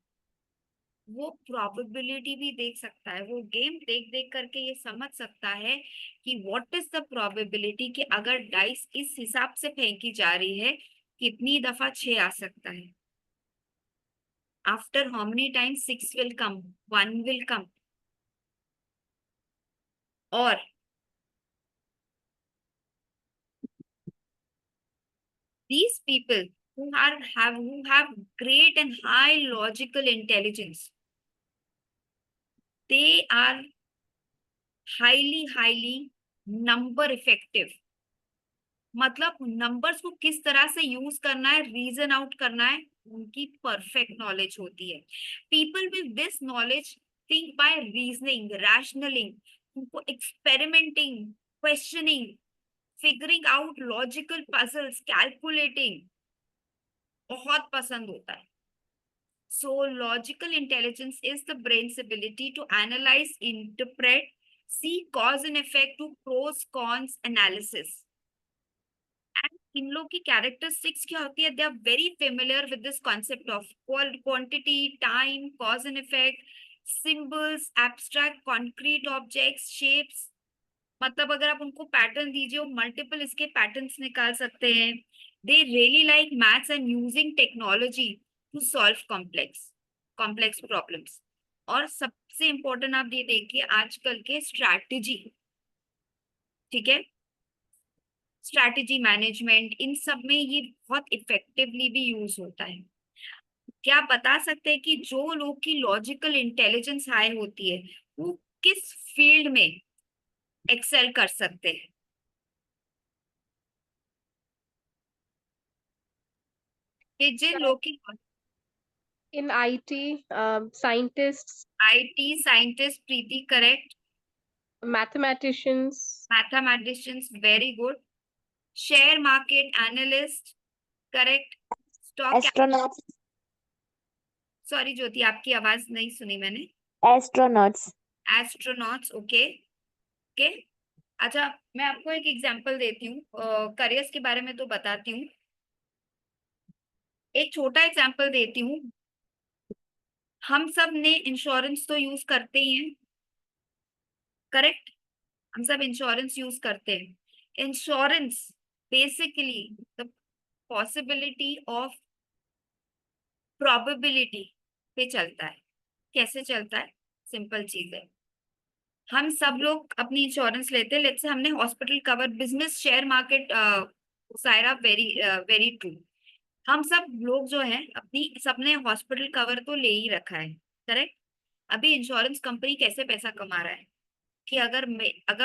Speaker 1: वो प्रोबेबिलिटी भी देख सकता है, वो गेम देख देख करके ये समझ सकता है कि व्हाट इज द प्रोबेबिलिटी कि अगर डाइस इस हिसाब से फेंकी जा रही है कितनी दफा 6 आ सकता है, after how many times 6 will come, 1 will come. और these people who have great and high logical intelligence, they are highly number effective। मतलब नंबर्स को किस तरह से यूज करना है, रीजन आउट करना है, उनकी परफेक्ट नॉलेज होती है। People with this knowledge think by reasoning, rationalizing, उनको experimenting, questioning, figuring out logical puzzles, calculating बहुत पसंद होता है। So logical intelligence is the brain's ability to analyze, interpret, see cause and effect to pros cons analysis। इन लोग की कैरेक्टरिस्टिक्स क्या होती है, they are very familiar with this concept of quantity, time, cause and effect, symbols, abstract, concrete objects, shapes. मतलब अगर आप उनको पैटर्न दीजिए वो मल्टीपल इसके पैटर्न्स निकाल सकते हैं। They really like maths and using technology to solve complex complex problems. और सबसे इम्पोर्टेंट आप ये देखिए आजकल के स्ट्रैटेजी, ठीक है, स्ट्रैटेजी मैनेजमेंट, इन सब में ये बहुत इफेक्टिवली भी यूज होता है। क्या आप बता सकते हैं कि जो लोग की लॉजिकल इंटेलिजेंस हाई होती है वो किस फील्ड में एक्सेल कर सकते हैं? कि जिन लोग की
Speaker 4: In IT, scientists,
Speaker 1: IT scientist, Preeti correct,
Speaker 4: mathematicians,
Speaker 1: mathematicians very good, share market analyst correct, stock,
Speaker 2: Astronauts.
Speaker 1: Sorry Jyoti आपकी आवाज नहीं सुनी मैंने,
Speaker 2: Astronauts.
Speaker 1: Astronauts okay okay. अच्छा मैं आपको एक एग्जांपल देती हूँ, करियर्स के बारे में तो बताती हूँ, एक छोटा एग्जांपल देती हूँ। हम सब ने इंश्योरेंस तो यूज करते ही हैं, करेक्ट, हम सब इंश्योरेंस यूज करते हैं। Insurance basically the possibility of probability पे चलता है। कैसे चलता है? सिंपल चीज है, हम सब लोग अपनी इंश्योरेंस लेते हैं, लेट्स से हमने hospital cover, business, share market, Saira very very true, हम सब लोग जो है अपनी सबने हॉस्पिटल कवर तो ले ही रखा है, करेक्ट। अभी इंश्योरेंस कंपनी कैसे पैसा कमा रहा है कि अगर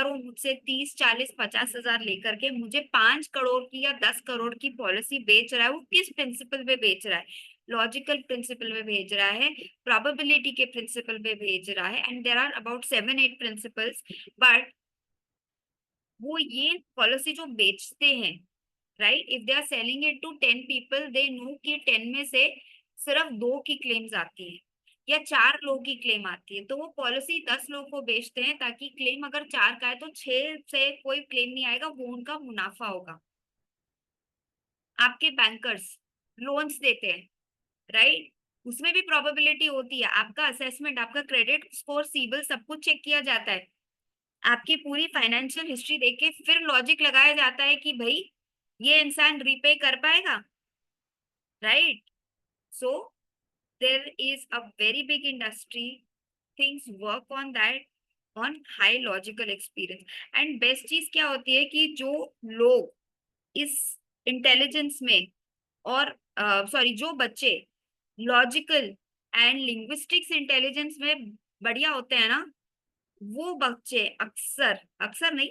Speaker 1: वो मुझसे 30 40 50 हजार लेकर के मुझे 5 करोड़ की या 10 करोड़ की पॉलिसी बेच रहा है, वो किस प्रिंसिपल पे बेच रहा है? लॉजिकल प्रिंसिपल पे भेज रहा है, प्रोबेबिलिटी के प्रिंसिपल पे भेज रहा है, and there are about 7 8 principles. But वो ये पॉलिसी जो बेचते हैं, right, if they are selling it to 10 people, they know कि 10 में से सिर्फ 2 की क्लेम्स आती है या 4 लोग की क्लेम आती है, तो वो पॉलिसी 10 लोग को बेचते हैं ताकि क्लेम अगर 4 का है तो 6 से कोई क्लेम नहीं आएगा, वो उनका मुनाफा होगा। आपके बैंकर्स लोन्स देते हैं, राइट, उसमें भी प्रोबेबिलिटी होती है, आपका असेसमेंट, आपका क्रेडिट स्कोर, सिबिल, सब कुछ चेक किया जाता है, आपकी पूरी फाइनेंशियल हिस्ट्री देख के फिर लॉजिक लगाया जाता है कि भाई ये इंसान रीपे कर पाएगा, right. So there is a very big industry, things work on that, on high logical experience. And best चीज क्या होती है कि जो लोग इस इंटेलिजेंस में और सॉरी जो बच्चे लॉजिकल एंड लिंग्विस्टिक्स इंटेलिजेंस में बढ़िया होते हैं ना, वो बच्चे अक्सर, अक्सर नहीं,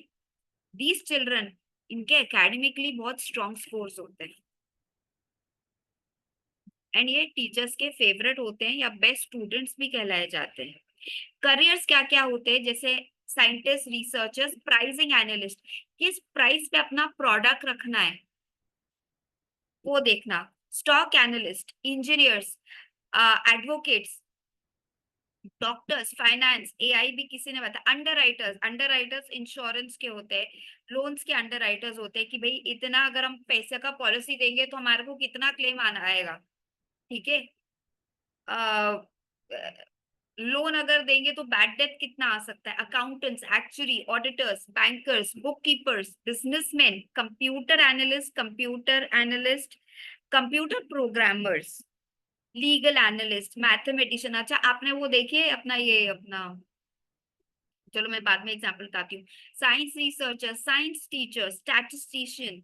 Speaker 1: दीज चिल्ड्रन, इनके एकेडमिकली बहुत स्ट्रॉन्ग स्कोर्स होते हैं एंड ये टीचर्स के फेवरेट होते हैं या बेस्ट स्टूडेंट्स भी कहलाए जाते हैं। करियर्स क्या क्या होते हैं? जैसे साइंटिस्ट, रिसर्चर्स, प्राइसिंग एनालिस्ट, किस प्राइस पे अपना प्रोडक्ट रखना है वो देखना, stock analyst, engineers, advocates, doctors, finance, AI भी किसी ने बताया, अंडरराइटर्स, अंडरराइटर्स इंश्योरेंस के होते हैं, लोन्स के अंडरराइटर्स होते हैं कि भाई इतना अगर हम पैसे का पॉलिसी देंगे तो हमारे को कितना क्लेम आना आएगा, ठीक है। लोन अगर देंगे तो बैड डेट कितना आ सकता है, accountants, actuary, auditors, bankers, book keepers, businessman, computer analyst, computer programmers, legal analyst, mathematician. अच्छा आपने वो देखिए अपना ये अपना, चलो मैं बाद में एग्जांपल बताती हूँ, science researcher, science teacher, statistician,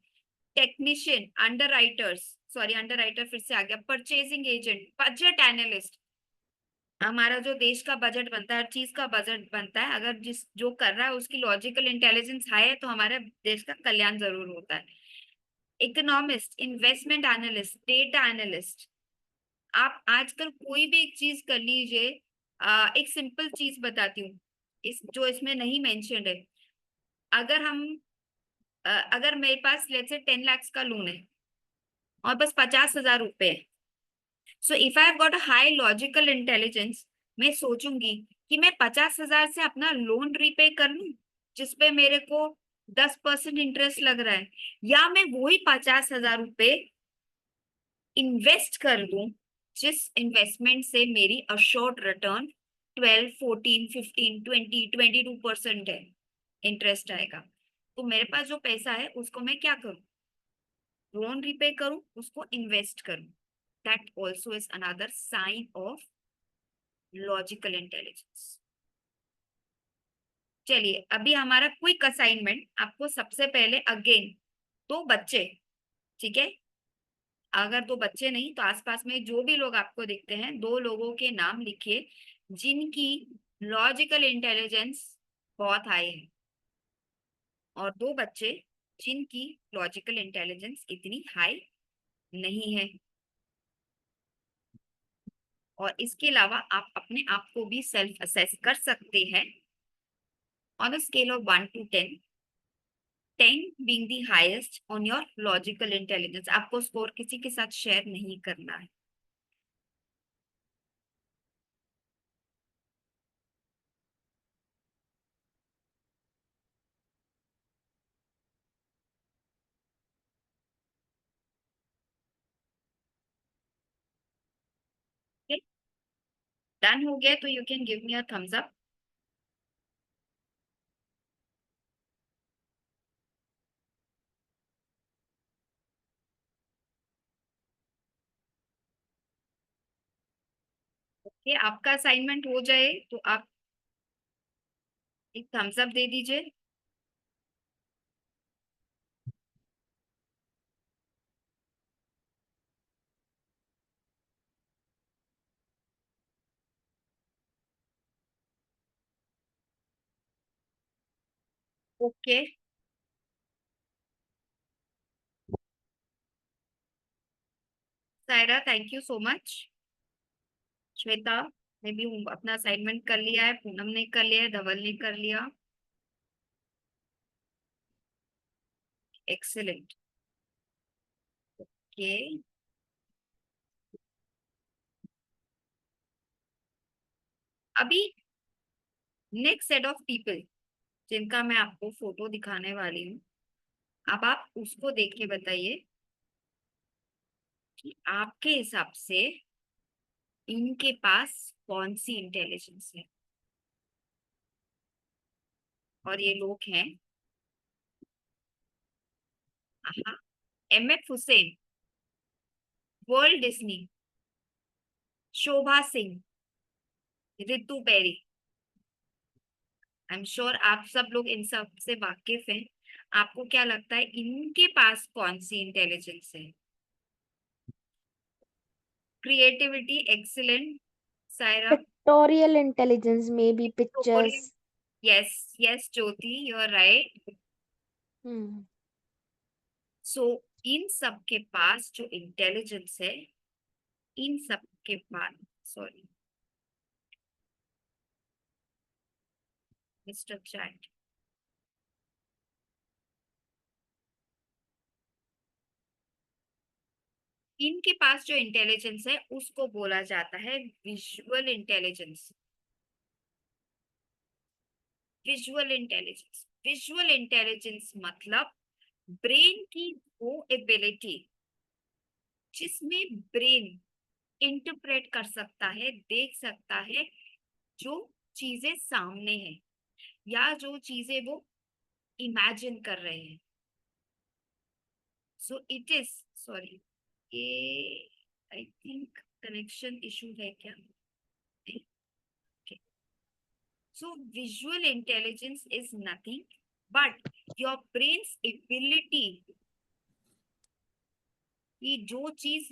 Speaker 1: technician, underwriters, sorry underwriter फिर से आ गया, परचेजिंग एजेंट, बजट एनालिस्ट, हमारा जो देश का बजट बनता है, हर चीज का बजट बनता है, अगर जिस जो कर रहा है उसकी लॉजिकल इंटेलिजेंस हाई है तो हमारे देश का कल्याण जरूर होता है। Economist, investment analyst, data analyst, आप आजकल कोई भी एक चीज कर लीजिए, एक सिंपल चीज बताती हूँ, इस जो इसमें नहीं मेंशन्ड है, अगर हम अगर मेरे पास लेट्स से 10 लाख का लोन है और बस 50,000 रुपए है, so if I have got a high logical intelligence, मैं सोचूंगी कि मैं 50,000 से अपना लोन रीपे कर लूं जिसपे मेरे को 10% इंटरेस्ट लग रहा है, या मैं वही 50,000 रुपए इन्वेस्ट कर दूं जिस इन्वेस्टमेंट से मेरी अश्योर्ड रिटर्न 12 14 15 20 22% है, इंटरेस्ट आएगा। तो मेरे पास जो पैसा है उसको मैं क्या करूं? लोन रीपे करूं, उसको इन्वेस्ट करूं, that also is another sign of logical intelligence. चलिए अभी हमारा क्विक असाइनमेंट, आपको सबसे पहले अगेन दो बच्चे, ठीक है, अगर दो बच्चे नहीं तो आसपास में जो भी लोग आपको दिखते हैं, दो लोगों के नाम लिखिए जिनकी लॉजिकल इंटेलिजेंस बहुत हाई है, और दो बच्चे जिनकी लॉजिकल इंटेलिजेंस इतनी हाई नहीं है। और इसके अलावा आप अपने आप को भी सेल्फ असेस कर सकते हैं on a scale of 1 to 10, 10 being the highest on your logical intelligence। आपको स्कोर किसी के साथ शेयर नहीं करना है। डन हो गया तो you can give me a thumbs up. Okay, आपका असाइनमेंट हो जाए तो आप एक थम्स अप दे दीजिए। Okay Saira, thank you so much. Shweta ने भी अपना असाइनमेंट कर लिया है, पूनम ने कर लिया है, धवल ने कर लिया। एक्सेलेंट। ओके, अभी नेक्स्ट सेट ऑफ पीपल जिनका मैं आपको फोटो दिखाने वाली हूँ, अब आप उसको देख के बताइए कि आपके हिसाब से इनके पास कौन सी इंटेलिजेंस है। और ये लोग हैं MF. Husain, world Disney, Shobha Singh, Ritu Beri. I am sure आप सब लोग इन सब से वाकिफ हैं। आपको क्या लगता है इनके पास कौन सी इंटेलिजेंस है? Creativity excellent Saira.
Speaker 2: Pictorial intelligence, maybe pictures.
Speaker 1: Yes yes Jyoti, you are right.
Speaker 2: Hmm.
Speaker 1: So इन सब के पास जो इंटेलिजेंस है, इन सब के पास, सॉरी मिस्टर चैट, इनके पास जो इंटेलिजेंस है उसको बोला जाता है visual intelligence. Visual intelligence, visual intelligence मतलब ब्रेन की वो एबिलिटी जिसमें ब्रेन इंटरप्रेट कर सकता है, देख सकता है जो चीजें सामने है, या जो चीजें वो इमेजिन कर रहे हैं। सो इट इज, सॉरी ये आई थिंक कनेक्शन इशू है क्या? So visual intelligence is nothing but your brain's ability कि जो चीज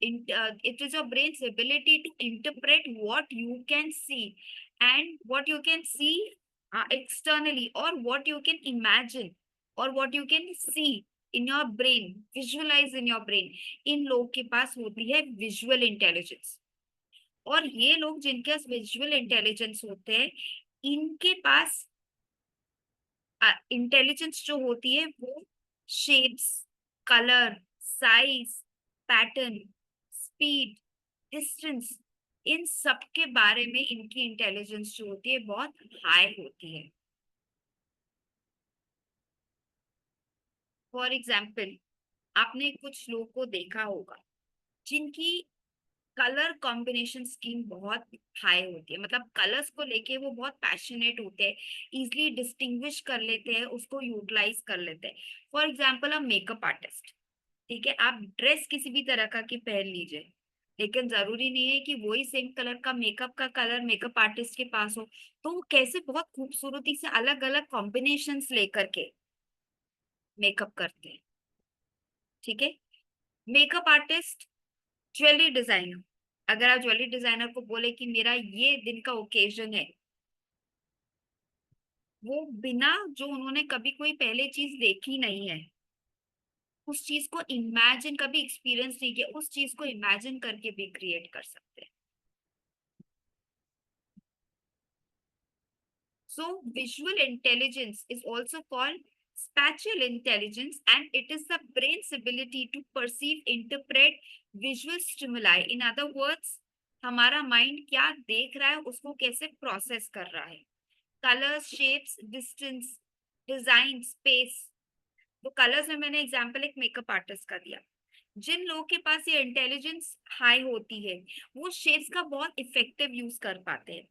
Speaker 1: it is your brain's ability to interpret what you can see and what you can see externally, or what you can imagine, or what you can see in your brain, visualize in your brain। इन लोग के पास होती है विजुअल इंटेलिजेंस। और ये लोग जिनके पास विजुअल इंटेलिजेंस होते हैं, इनके पास इंटेलिजेंस जो होती है वो shapes, colour, size, pattern, speed, distance, इन सब के बारे में इनकी इंटेलिजेंस जो होती है बहुत हाई होती है। फॉर एग्जाम्पल, आपने कुछ लोग को देखा होगा जिनकी कलर कॉम्बिनेशन स्कीम बहुत हाई होती है, मतलब कलर्स को लेके वो बहुत पैशनेट होते हैं, इजिली डिस्टिंग्विश कर लेते हैं, उसको यूटिलाइज कर लेते हैं। For example a makeup artist, ठीक है, आप ड्रेस किसी भी तरह का की पहन लीजिए, लेकिन जरूरी नहीं है कि वही सेम कलर का मेकअप का कलर मेकअप आर्टिस्ट के पास हो। तो वो कैसे बहुत खूबसूरती से अलग अलग कॉम्बिनेशंस लेकर के मेकअप करते हैं, ठीक है। मेकअप आर्टिस्ट, ज्वेलरी डिजाइनर, अगर आप ज्वेलरी डिजाइनर को बोले कि मेरा ये दिन का ओकेजन है, वो बिना जो उन्होंने कभी कोई पहले चीज देखी नहीं है, उस चीज को इमेजिन, कभी एक्सपीरियंस नहीं किया, उस चीज को इमेजिन करके भी क्रिएट कर सकते हैं. So visual intelligence is also called spatial intelligence, and it is the brain's ability to perceive, interpret visual stimuli. In other words, हमारा माइंड क्या देख रहा है, उसको कैसे प्रोसेस कर रहा है. Colours, shapes, distance, design, space. तो कलर्स में मैंने एग्जांपल एक मेकअप आर्टिस्ट का दिया. जिन लोगों के पास ये इंटेलिजेंस हाई होती है, वो शेप्स का बहुत इफेक्टिव यूज कर पाते हैं.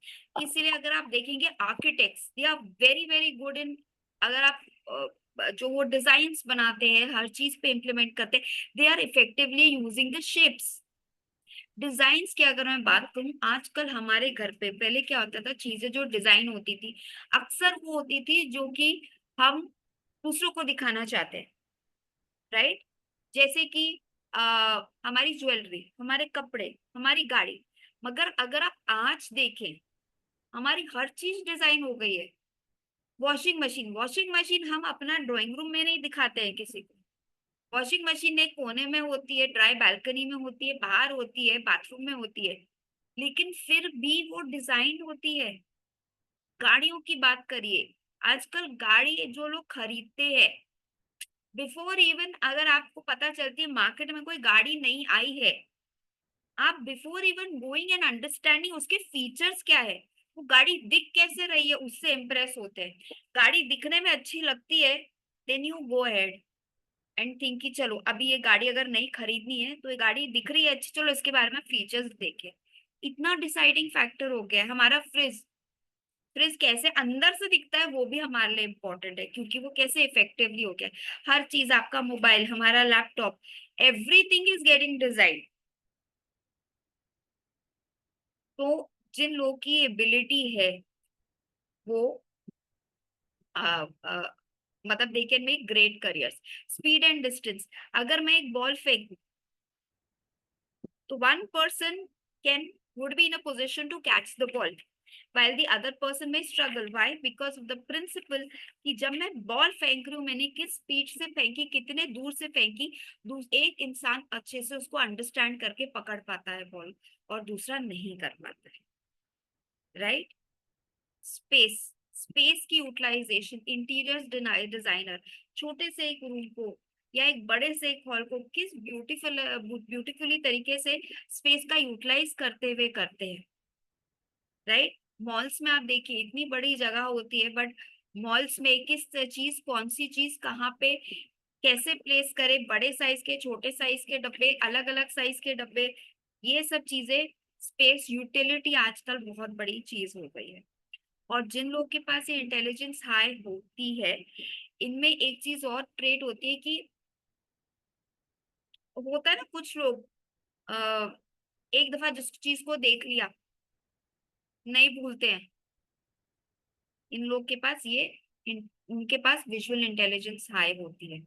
Speaker 1: इसीलिए अगर आप देखेंगे architects, they are very very good in, अगर आप जो वो डिजाइन्स बनाते हैं, हर चीज पे इम्प्लीमेंट करते हैं, they are effectively using the shapes. Designs की अगर मैं बात करूं, आजकल हमारे घर पे पहले क्या होता था, चीजें जो डिजाइन होती थी अक्सर वो होती थी जो कि हम दूसरों को दिखाना चाहते हैं, राइट. जैसे कि हमारी ज्वेलरी, हमारे कपड़े, हमारी गाड़ी. मगर अगर आप आज देखें, हमारी हर चीज डिजाइन हो गई है. वॉशिंग मशीन, वॉशिंग मशीन हम अपना ड्राइंग रूम में नहीं दिखाते हैं किसी को. वॉशिंग मशीन एक कोने में होती है, ड्राई बालकनी में होती है, बाहर होती है, बाथरूम में होती है, लेकिन फिर भी वो डिजाइन होती है. गाड़ियों की बात करिए, आजकल गाड़ी जो लोग खरीदते हैं, बिफोर इवन अगर आपको पता चलती है मार्केट में कोई गाड़ी नहीं आई है, आप before even going and understanding उसके फीचर्स क्या है, वो गाड़ी दिख कैसे रही है, उससे इम्प्रेस होते हैं. गाड़ी दिखने में अच्छी लगती है, then you go ahead and think कि चलो अभी ये गाड़ी अगर नहीं खरीदनी है, तो ये गाड़ी दिख रही है अच्छी, चलो इसके बारे में फीचर्स देखें. इतना डिसाइडिंग फैक्टर हो गया है. हमारा फ्रिज, फ्रिज कैसे अंदर से दिखता है वो भी हमारे लिए इम्पोर्टेंट है, क्योंकि वो कैसे इफेक्टिवली हो गया. हर चीज, आपका मोबाइल, हमारा laptop, everything is getting design. तो जिन लोगों की एबिलिटी है वो मतलब they can make great careers. Speed and distance, अगर मैं एक बॉल फेंक, तो one person can would be in a position to catch the ball while the other person may struggle. Why? Because of the principle कि जब मैं बॉल फेंक रही हूँ, मैंने किस स्पीड से फेंकी, कितने दूर से फेंकी, एक इंसान अच्छे से उसको अंडरस्टैंड करके पकड़ पाता है बॉल, और दूसरा नहीं कर पाता है, राइट. स्पेस, स्पेस की यूटिलाइजेशन, इंटीरियर डिजाइनर छोटे से एक रूम को या एक बड़े से एक हॉल को किस ब्यूटीफुली तरीके से स्पेस का यूटिलाइज करते हुए करते हैं, राइट. मॉल्स में आप देखिए इतनी बड़ी जगह होती है, बट मॉल्स में किस चीज, कौन सी चीज कहाँ पे कैसे प्लेस करे, बड़े साइज के, छोटे साइज के डब्बे, अलग अलग साइज के डब्बे, ये सब चीजें, स्पेस यूटिलिटी आजकल बहुत बड़ी चीज हो गई है. और जिन लोगों के पास ये इंटेलिजेंस हाई होती है, इनमें एक चीज और ट्रेट होती है कि होता है ना, कुछ लोग एक दफा जिस चीज को देख लिया नहीं भूलते हैं. इन लोग के पास उनके पास विजुअल इंटेलिजेंस हाई होती है.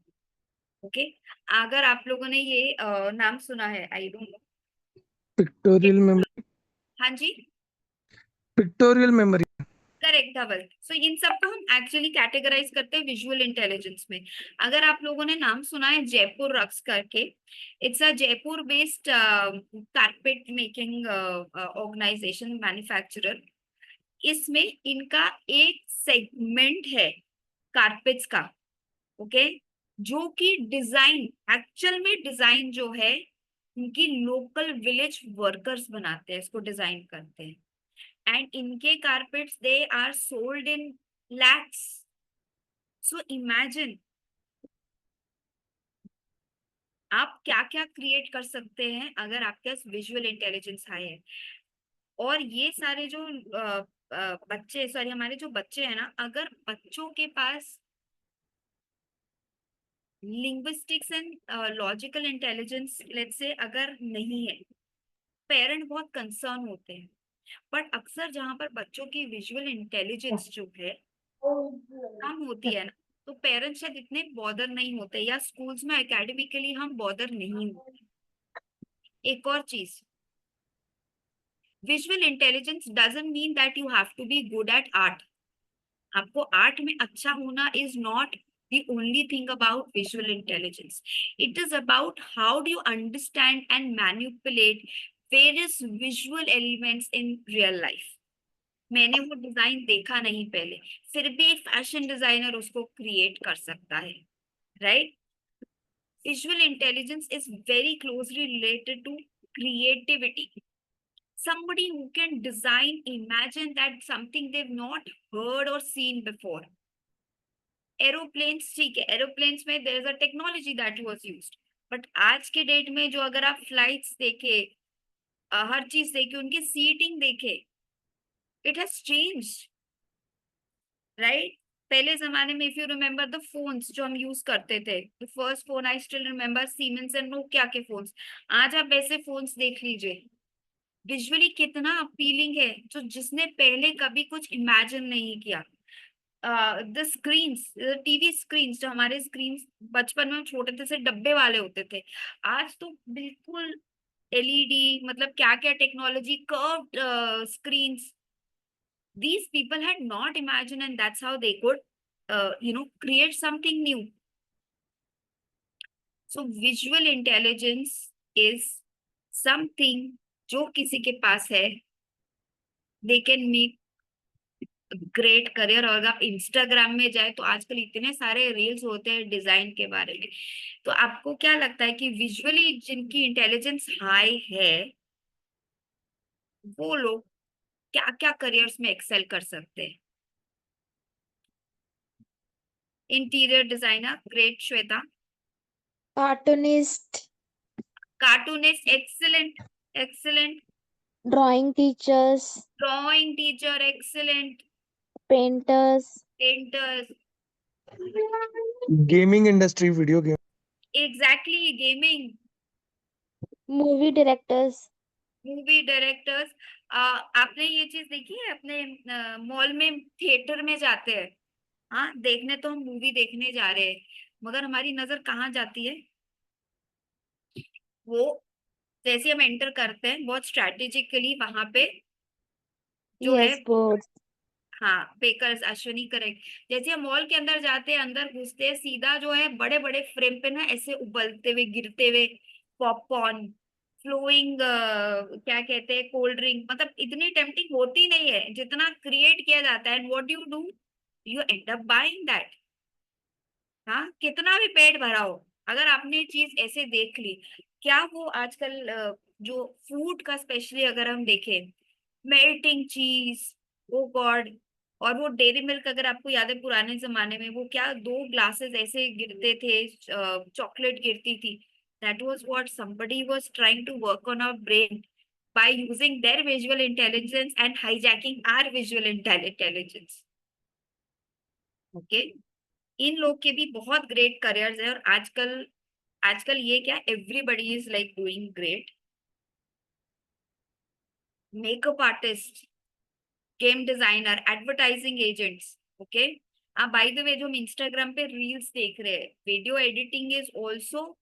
Speaker 1: ओके. अगर आप लोगों ने ये नाम सुना है, आई डोंट नो,
Speaker 3: पिक्टोरियल मेमोरी.
Speaker 1: हाँ जी,
Speaker 3: पिक्टोरियल मेमोरी.
Speaker 1: करेक्ट, धवल. सो इन सबको हम एक्चुअली कैटेगराइज करते हैं विजुअल इंटेलिजेंस में. अगर आप लोगों ने नाम सुना है जयपुर रक्स करके, it's a Jaipur based carpet making organization, manufacturer. इसमें इनका एक सेगमेंट है कारपेट्स का, ओके, जो कि डिजाइन, एक्चुअल में डिजाइन जो है उनकी लोकल विलेज वर्कर्स बनाते हैं, इसको डिजाइन करते हैं. And इनके carpets they are sold in lakhs. So imagine आप क्या क्या क्रिएट कर सकते हैं अगर आपके पास विजुअल इंटेलिजेंस हाई है. और ये सारे जो बच्चे, सॉरी, हमारे जो बच्चे हैं ना, अगर बच्चों के पास linguistics and logical intelligence let's say अगर नहीं है, पेरेंट बहुत कंसर्न होते हैं. बट अक्सर जहां पर बच्चों की विजुअल इंटेलिजेंस जो है कम होती है ना, तो तो पेरेंट्स शायद इतने बॉदर नहीं होते, या स्कूल्स में एकेडमिकली हम बॉदर नहीं होते। एक और चीज, visual intelligence doesn't mean that you have to be good at art. आपको आर्ट में अच्छा होना is not the only thing about visual intelligence. It is about how do you understand and manipulate various visual elements in real life. मैंने वो डिजाइन देखा नहीं पहले, फिर भी एक फैशन डिजाइनर उसको क्रिएट कर सकता है, right? Visual intelligence is very closely related to creativity. Somebody who can design, imagine that something they've not heard or seen before. Aeroplanes, ठीक है, एरोप्लेन्स में there is a technology that was used, but आज के डेट में जो अगर आप फ्लाइट्स देखे, हर चीज देखे, उनकी सीटिंग देखे, इट हैज चेंज्ड, राइट? पहले जमाने में if you remember the phones जो हम यूज करते थे, the first phone I still remember siemens and Nokia के फोन्स। आज आप ऐसे फोन्स देख लीजिए, विजुअली कितना अपीलिंग है, जो जिसने पहले कभी कुछ इमेजिन नहीं किया। द स्क्रीन्स, टीवी स्क्रीन्स, जो हमारे स्क्रीन्स बचपन में छोटे थे से डब्बे वाले होते थे, आज तो बिल्कुल एलईडी, मतलब क्या क्या technology, curved screens. These people had not imagined, and that's how they could create something new. So visual intelligence is something जो किसी के पास है, they can make great career. और आप इंस्टाग्राम में जाए तो आजकल इतने सारे रील्स होते हैं डिजाइन के बारे में। तो आपको क्या लगता है कि विजुअली जिनकी इंटेलिजेंस हाई है वो लोग क्या क्या करियर्स में एक्सेल कर सकते हैं? Interior designer, great Shweta.
Speaker 2: Cartoonist,
Speaker 1: cartoonist, excellent excellent.
Speaker 2: drawing teachers,
Speaker 1: drawing teacher, excellent.
Speaker 2: painters,
Speaker 1: painters,
Speaker 3: gaming industry, video game.
Speaker 1: Exactly, gaming,
Speaker 2: movie directors.
Speaker 1: Movie directors. आपने ये चीज देखी है, अपने मॉल में थिएटर में जाते हैं, हाँ देखने, तो हम मूवी देखने जा रहे हैं, मगर हमारी नजर कहाँ जाती है? वो जैसे हम एंटर करते हैं बहुत स्ट्रेटेजिकली वहां पे जो है,
Speaker 2: Yes, both.
Speaker 1: हाँ बेकर्स, अश्विनी करेक्ट। जैसे हम मॉल के अंदर जाते हैं, अंदर घुसते हैं, सीधा जो है बड़े बड़े फ्रेम पे ना ऐसे उबलते हुए गिरते हुए पॉपकॉर्न, फ्लोइंग, क्या कहते हैं, कोल्ड ड्रिंक, मतलब इतनी टेम्पटिंग होती नहीं है जितना क्रिएट किया जाता है। And what do you and up buying that. हाँ, कितना भी पेट भरा हो, अगर आपने चीज ऐसे देख ली, क्या वो आजकल जो फूड का स्पेशली अगर हम देखें, मेल्टिंग चीज, ओ गॉड, और वो डेयरी मिल्क, अगर आपको याद है पुराने जमाने में वो क्या 2 ग्लासेस ऐसे गिरते थे, चॉकलेट गिरती थी, that was what somebody was trying to work on our brain by using their visual intelligence and hijacking our visual intelligence. Okay, इन लोग के भी बहुत ग्रेट करियर्स है, और आजकल आजकल ये क्या, everybody is like doing great. Makeup artist, game designer, advertising agents. Okay, by the way जो हम इंस्टाग्राम पे रील्स देख रहे हैं, video editing is also,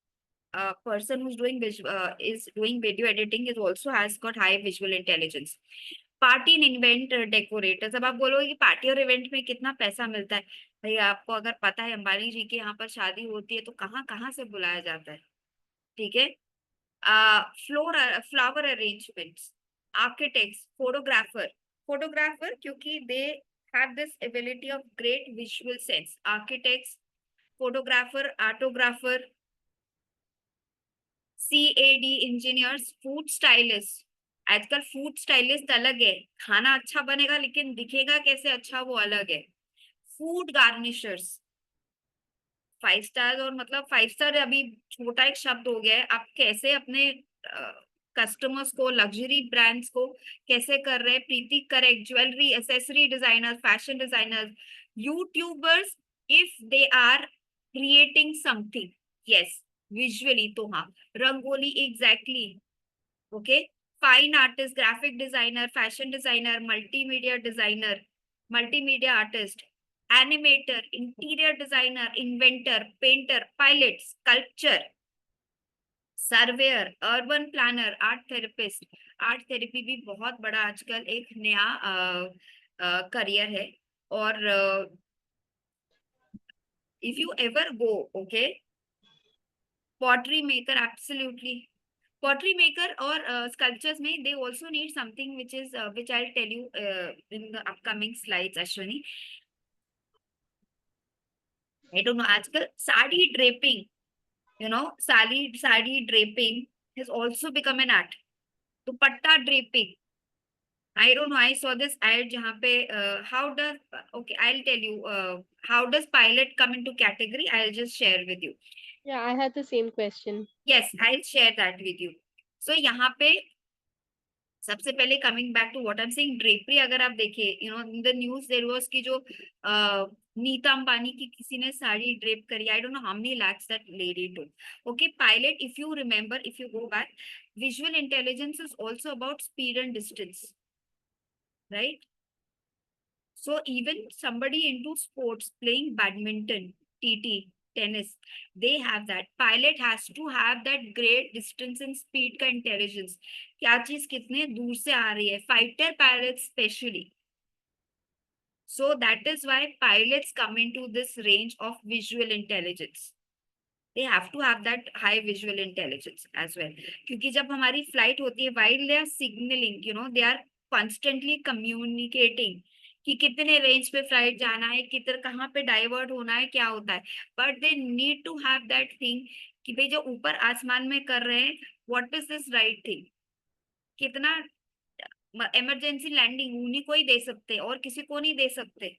Speaker 1: person who's doing is doing video editing is also has got high visual intelligence. Party and event decorators. अब आप बोलोगे कि पार्टी और इवेंट में कितना पैसा मिलता है, भाई आपको अगर पता है अंबानी जी के यहाँ पर शादी होती है तो कहाँ कहाँ से बुलाया जाता है, ठीक है? फ्लावर अरेंजमेंट्स, आर्किटेक्ट्स, फोटोग्राफर क्योंकि दे have this ability of great visual sense, architects, photographer, artographer, CAD engineers, food stylist. आजकल फूड स्टाइलिस्ट अलग है, खाना अच्छा बनेगा लेकिन दिखेगा कैसे अच्छा वो अलग है। फूड गार्निशर्स, 5 स्टार, और मतलब 5 स्टार अभी छोटा एक शब्द हो गया है, आप कैसे अपने कस्टमर्स को, लग्जरी ब्रांड्स को कैसे कर रहे हैं। Preeti correct, jewellery, accessory designer, fashion designer, YouTubers, if they are creating something, yes visually तो हाँ, rangoli, exactly, okay, fine artist, graphic designer, fashion designer, multimedia designer, multimedia artist, animator, interior designer, inventor, painter, pilot, sculptor, surveyor, urban planner, art therapist. Art therapy भी बहुत बड़ा आजकल एक नया करियर है। और if you ever go, okay, pottery maker, absolutely, pottery maker or sculptures में they also need something which is which I'll tell you in the upcoming slides, Ashwini. I don't know, आजकल sari draping, you know, sari draping has also become an art. Dupatta draping, I don't know, I saw this ad जहाँ पे how does, okay, I'll tell you how does pilot come into category, I'll just share with you.
Speaker 4: Yeah, I had the same question.
Speaker 1: Yes, I'll share that with you. So यहाँ पे सबसे पहले coming back to what I am saying, drapery अगर आप देखिए, you know, in the news there was की जो नीता अंबानी की किसी ने साड़ी ड्रेप करी, आई don't know how many lakhs that lady took. Okay, pilot, if you remember, if you go back, visual intelligence is also about speed and distance, right? So even somebody into sports, playing badminton, TT, tennis, they have that. Pilot has to have that great distance and speed का intelligence. क्या चीज कितने दूर से आ रही है, fighter pilots specially. So that is why pilots come into this range of visual intelligence. They have to have that high visual intelligence as well. क्योंकि जब हमारी flight होती है, while they are signaling, you know, they are constantly communicating कि कितने रेंज पे फ्लाइट जाना है, किधर कहाँ पे डाइवर्ट होना है, क्या होता है, but they need to have that thing कि भाई जो ऊपर आसमान में कर रहे हैं, what is this right thing, कितना इमरजेंसी लैंडिंग उन्हीं को ही दे सकते और किसी को नहीं दे सकते,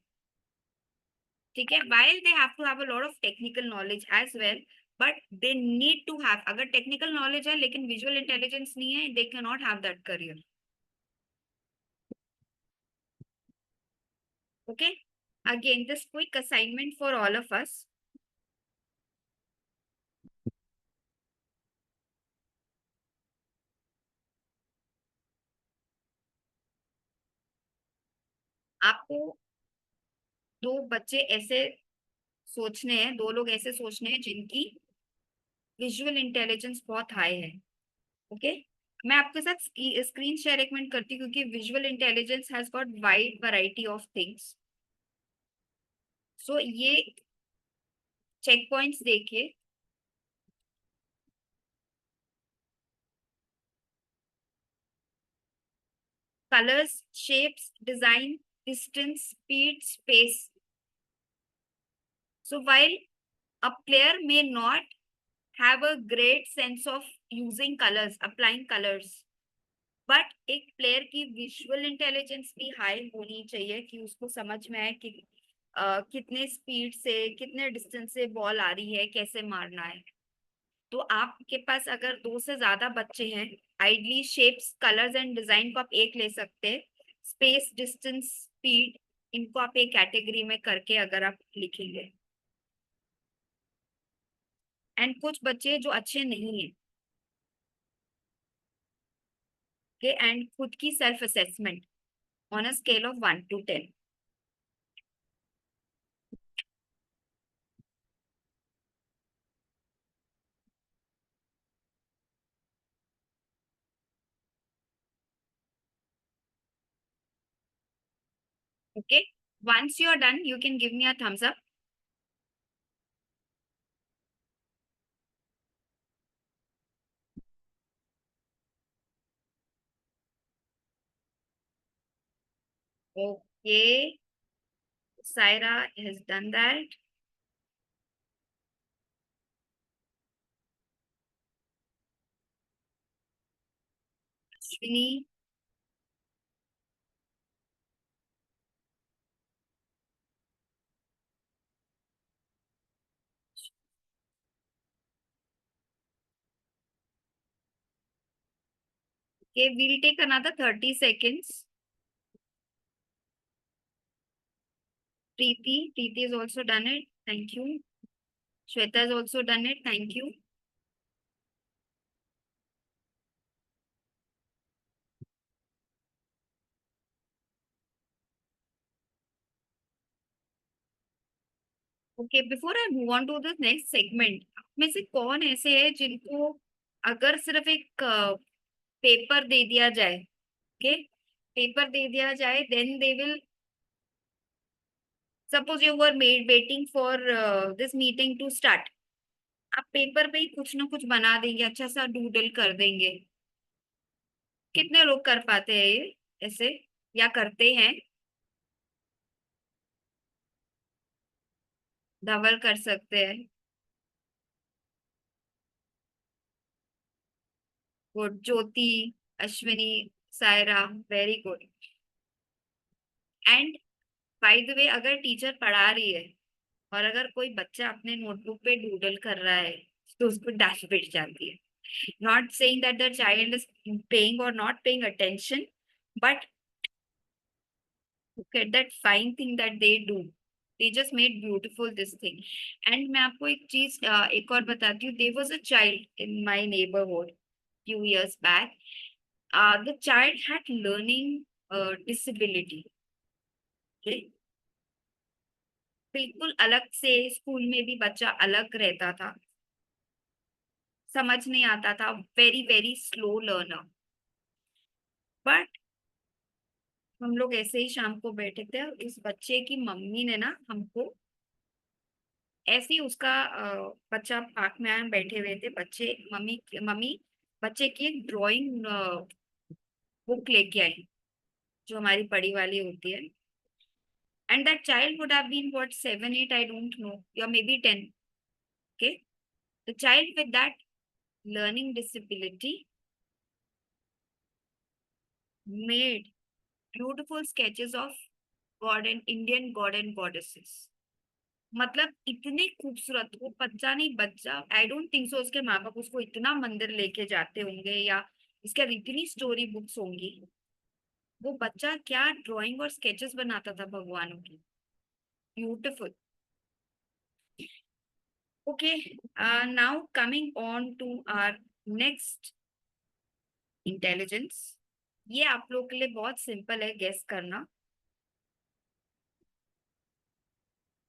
Speaker 1: ठीक है। while they have to have a lot of technical knowledge as well, but they need to have, अगर टेक्निकल नॉलेज है लेकिन विजुअल इंटेलिजेंस नहीं है, they cannot have that career. Okay, again this quick assignment for all of us. आपको दो बच्चे ऐसे सोचने हैं, दो लोग ऐसे सोचने हैं जिनकी विजुअल इंटेलिजेंस बहुत हाई है। ओके, मैं आपके साथ स्क्रीन शेयर रिकमेंड करती हूँ क्योंकि visual intelligence has got wide variety of things. So ये चेक पॉइंट्स देखिए, colors, shapes, design, distance, speed, space. So while a player may not have a great sense of using colors, applying colors, but एक प्लेयर की विजुअल इंटेलिजेंस भी हाई होनी चाहिए कि उसको समझ में आए कि कितने स्पीड से, कितने डिस्टेंस से बॉल आ रही है, कैसे मारना है। तो आपके पास अगर दो से ज्यादा बच्चे हैं, ideally shapes, colours and design को आप एक ले सकते हैं, स्पेस, डिस्टेंस, स्पीड, इनको आप एक कैटेगरी में करके अगर आप लिखेंगे। एंड कुछ बच्चे जो अच्छे नहीं है, के एंड खुद की self assessment on a scale of 1 to 10. Okay, once you're done, you can give me a thumbs up. Okay, Saira has done that. Ashwini, okay, we'll take another 30 seconds. Preeti has also done it. Thank you. Shweta has also done it. Thank you. Okay, before I move on to the next segment, में से कौन ऐसे है जिनको अगर सिर्फ एक पेपर दे दिया जाए, ओके, पेपर दे दिया जाए, then they will, suppose you were made waiting for this meeting to start, आप पेपर पे ही कुछ ना कुछ बना देंगे, अच्छा सा डूडल कर देंगे। कितने लोग कर पाते हैं ये ऐसे, या करते हैं? धवल कर सकते हैं, good, Jyoti, Ashwini, Saira, very good. And by the way, अगर टीचर पढ़ा रही है और अगर कोई बच्चा अपने नोटबुक पे डूडल कर रहा है, तो उसको डैश पिट जाती है। Not saying that the child is paying और not paying attention, but look at that fine thing that they do. They just made beautiful this thing. And मैं आपको एक चीज एक और बताती हूँ. There was a child in my neighborhood few years back. The child had learning disability. Okay? बिल्कुल अलग से, स्कूल में भी बच्चा अलग रहता था, समझ नहीं आता था, very very slow learner. But हम लोग ऐसे ही शाम को बैठे थे, उस बच्चे की मम्मी ने ना हमको ऐसे ही उसका बच्चा पार्क में आए, बैठे हुए थे बच्चे, मम्मी मम्मी बच्चे की एक ड्राइंग बुक लेके आई, जो हमारी बड़ी वाली होती है। And that child would have been what 7 8, I don't know, या maybe 10। Okay, the child with that learning disability made beautiful sketches of god and Indian god and goddesses। मतलब इतने खूबसूरत, वो बच्चा नहीं, बच्चा आई डोंट थिंक सो उसके माँ बाप उसको इतना मंदिर लेके जाते होंगे, या इसके इतनी स्टोरी बुक्स होंगी। वो बच्चा क्या ड्राइंग और स्केचेस बनाता था भगवानों की, beautiful. Okay, now coming on to our next intelligence. ये आप लोग के लिए बहुत सिंपल है गेस करना।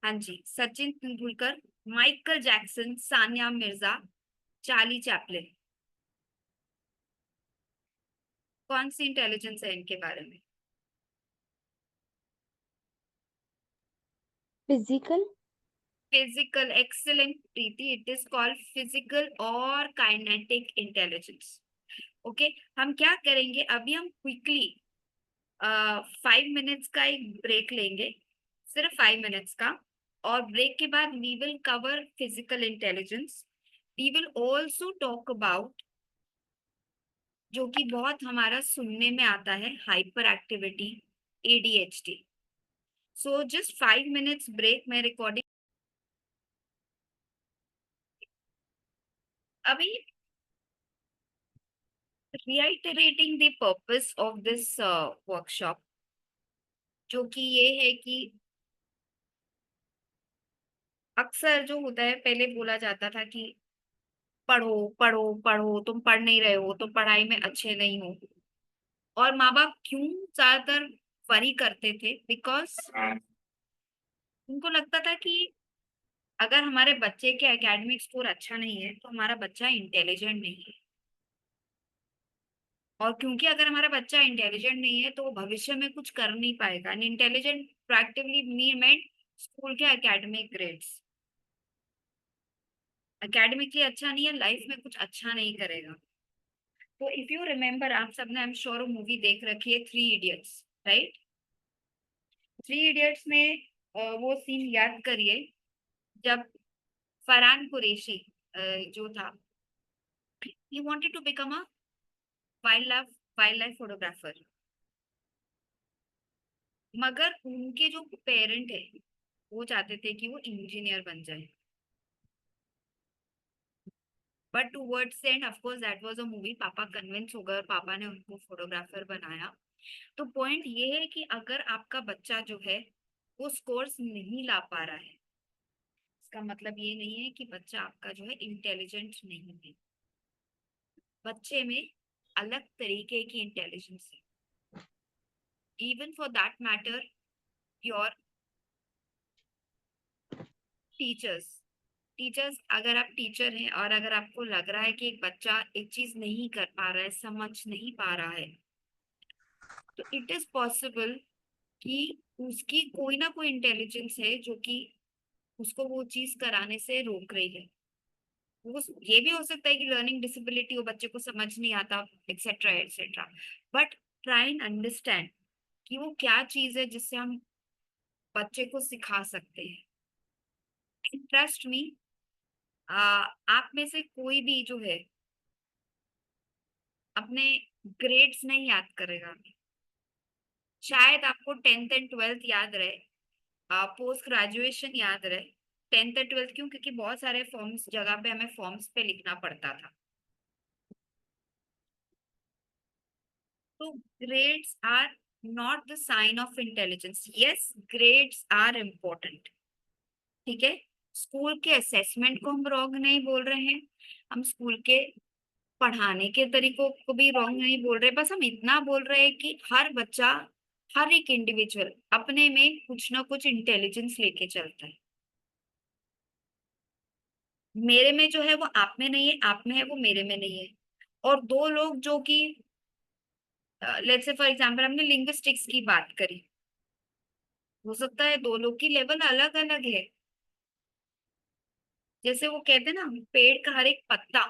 Speaker 1: हाँ जी, Sachin Tendulkar, Michael Jackson, Sania Mirza, Charlie Chaplin, कौन सी इंटेलिजेंस है इनके बारे में?
Speaker 2: Physical.
Speaker 1: Physical, excellent Preeti, it is called physical और काइनेटिक इंटेलिजेंस। ओके, हम क्या करेंगे अभी, हम क्विकली 5 मिनट्स का एक ब्रेक लेंगे, सिर्फ 5 मिनट्स का, और ब्रेक के बाद we will cover physical intelligence. We will also talk about, जो कि बहुत हमारा सुनने में आता है, hyperactivity, ADHD। So just 5 minutes break, मैं रिकॉर्डिंग अभी reiterating the purpose of this workshop, जो कि ये है कि अक्सर जो होता है, पहले बोला जाता था कि पढ़ो पढ़ो पढ़ो, तुम पढ़ नहीं रहे हो, तुम पढ़ाई में अच्छे नहीं हो। और माँ बाप क्यों ज्यादातर वरी करते थे? बिकॉज उनको लगता था कि अगर हमारे बच्चे के एकेडमिक स्कोर अच्छा नहीं है, तो हमारा बच्चा इंटेलिजेंट नहीं है। और क्योंकि अगर हमारा बच्चा इंटेलिजेंट नहीं है, तो वो भविष्य में कुछ कर नहीं पाएगा। And intelligent practically mean school के एकेडमिक ग्रेड्स, एकेडमिकली अच्छा नहीं है, लाइफ में कुछ अच्छा नहीं करेगा। तो इफ यू रिमेम्बर, आप सबने आई एम श्योर मूवी देख रखी है, 3 इडियट्स, राइट? 3 इडियट्स में वो सीन याद करिए, जब फरहान कुरैशी जो था, he wanted to become a wildlife photographer, मगर उनके जो पेरेंट है, वो चाहते थे कि वो इंजीनियर बन जाए। But towards and, of course that was a movie, पापा कन्विंस हो गए और पापा ने उनको फोटोग्राफर बनाया। तो पॉइंट ये है कि अगर आपका बच्चा जो है वो स्कोर्स नहीं ला पा रहा है, इसका मतलब ये नहीं है कि बच्चा आपका जो है इंटेलिजेंट नहीं है। बच्चे में अलग तरीके की इंटेलिजेंस है। Even for that matter, your teachers अगर आप टीचर हैं और अगर आपको लग रहा है कि एक बच्चा एक चीज नहीं कर पा रहा है, समझ नहीं पा रहा है, तो इट इज पॉसिबल कि उसकी कोई ना कोई इंटेलिजेंस है जो कि उसको वो चीज कराने से रोक रही है। वो ये भी हो सकता है कि लर्निंग डिसेबिलिटी हो, बच्चे को समझ नहीं आता, etcetera etcetera. But try and understand कि वो क्या चीज है जिससे हम बच्चे को सिखा सकते हैं। ट्रस्ट मी, आप में से कोई भी जो है अपने ग्रेड्स नहीं याद करेगा। शायद आपको 10th एंड 12th याद रहे, पोस्ट ग्रेजुएशन याद रहे। 10th एंड 12th क्यों? क्योंकि बहुत सारे फॉर्म्स जगह पे हमें फॉर्म्स पे लिखना पड़ता था। तो grades are not the sign of intelligence. Yes, grades are important, ठीक है। स्कूल के असेसमेंट को हम रॉन्ग नहीं बोल रहे हैं, हम स्कूल के पढ़ाने के तरीकों को भी रॉन्ग नहीं बोल रहे, बस हम इतना बोल रहे हैं कि हर बच्चा, हर एक इंडिविजुअल अपने में कुछ ना कुछ इंटेलिजेंस लेके चलता है। मेरे में जो है वो आप में नहीं है, आप में है वो मेरे में नहीं है। और दो लोग जो कि लेट्स से फॉर एग्जांपल हमने लिंग्विस्टिक्स की बात करी, हो सकता है दो लोग की लेवल अलग अलग है। जैसे वो कहते हैं ना, पेड़ का हर एक पत्ता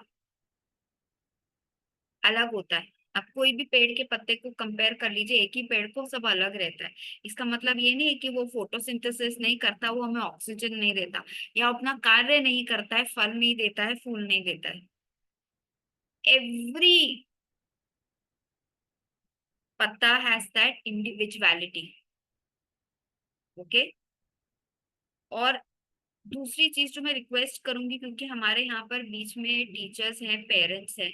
Speaker 1: अलग होता है। आप कोई भी पेड़ के पत्ते को कंपेयर कर लीजिए, एक ही पेड़ को, सब अलग रहता है। इसका मतलब ये नहीं है कि वो फोटोसिंथेसिस नहीं करता, वो हमें ऑक्सीजन नहीं देता, या अपना कार्य नहीं करता है, फल नहीं देता है, फूल नहीं देता है। एवरी पत्ता हैज दैट इंडिविजुअलिटी, ओके। और दूसरी चीज जो मैं रिक्वेस्ट करूंगी, क्योंकि हमारे यहाँ पर बीच में टीचर्स हैं, पेरेंट्स हैं,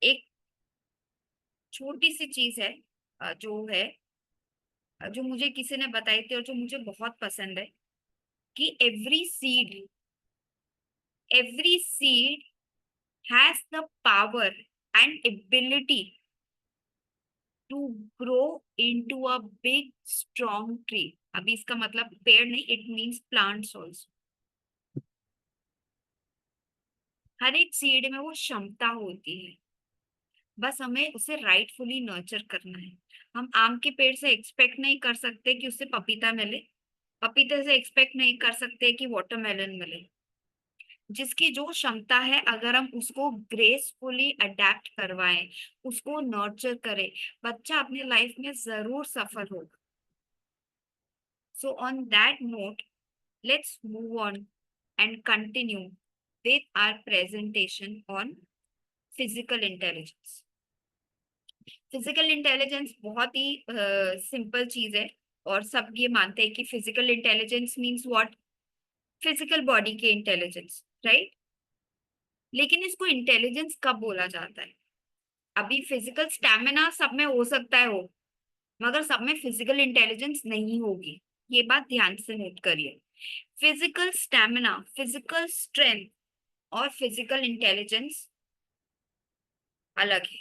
Speaker 1: एक छोटी सी चीज है जो है, जो मुझे किसी ने बताई थी और जो मुझे बहुत पसंद है, कि every seed has the power and ability to grow into a big strong tree। अभी इसका मतलब पेड़ नहीं, इट मीन्स प्लांट्स ऑल्सो। हर एक सीड में वो क्षमता होती है, बस हमें उसे राइटफुली नर्चर करना है। हम आम के पेड़ से एक्सपेक्ट नहीं कर सकते कि उससे पपीता मिले, पपीते से एक्सपेक्ट नहीं कर सकते कि वाटरमेलन मिले। जिसकी जो क्षमता है, अगर हम उसको ग्रेसफुली अडेप्ट करवाएं, उसको नर्चर करें, बच्चा अपनी लाइफ में जरूर सफल होगा। So on that note, let's move on and continue with our presentation on physical intelligence. Physical intelligence बहुत ही सिंपल चीज है, और सब ये मानते हैं कि physical intelligence means what, physical body के इंटेलिजेंस, राइट। लेकिन इसको इंटेलिजेंस कब बोला जाता है? अभी फिजिकल स्टैमिना सब में हो सकता है हो, मगर सब में फिजिकल इंटेलिजेंस नहीं होगी। ये बात ध्यान से नोट करिए। फिजिकल स्टैमिना, फिजिकल स्ट्रेंथ और फिजिकल इंटेलिजेंस अलग है।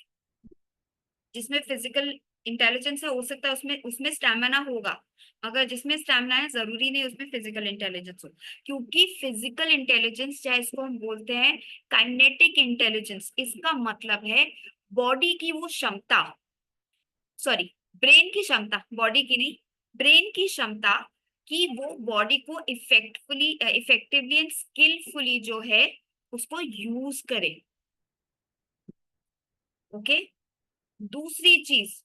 Speaker 1: जिसमें फिजिकल इंटेलिजेंस है, हो सकता है उसमें उसमें स्टैमिना होगा, मगर जिसमें स्टैमिना है जरूरी नहीं उसमें फिजिकल इंटेलिजेंस हो। क्योंकि फिजिकल इंटेलिजेंस, चाहे इसको हम बोलते हैं काइनेटिक इंटेलिजेंस, इसका मतलब है बॉडी की वो क्षमता, सॉरी, ब्रेन की क्षमता, बॉडी की नहीं, ब्रेन की क्षमता कि वो बॉडी को इफेक्टिवली एंड स्किलफुली जो है उसको यूज करे, ओके। दूसरी चीज,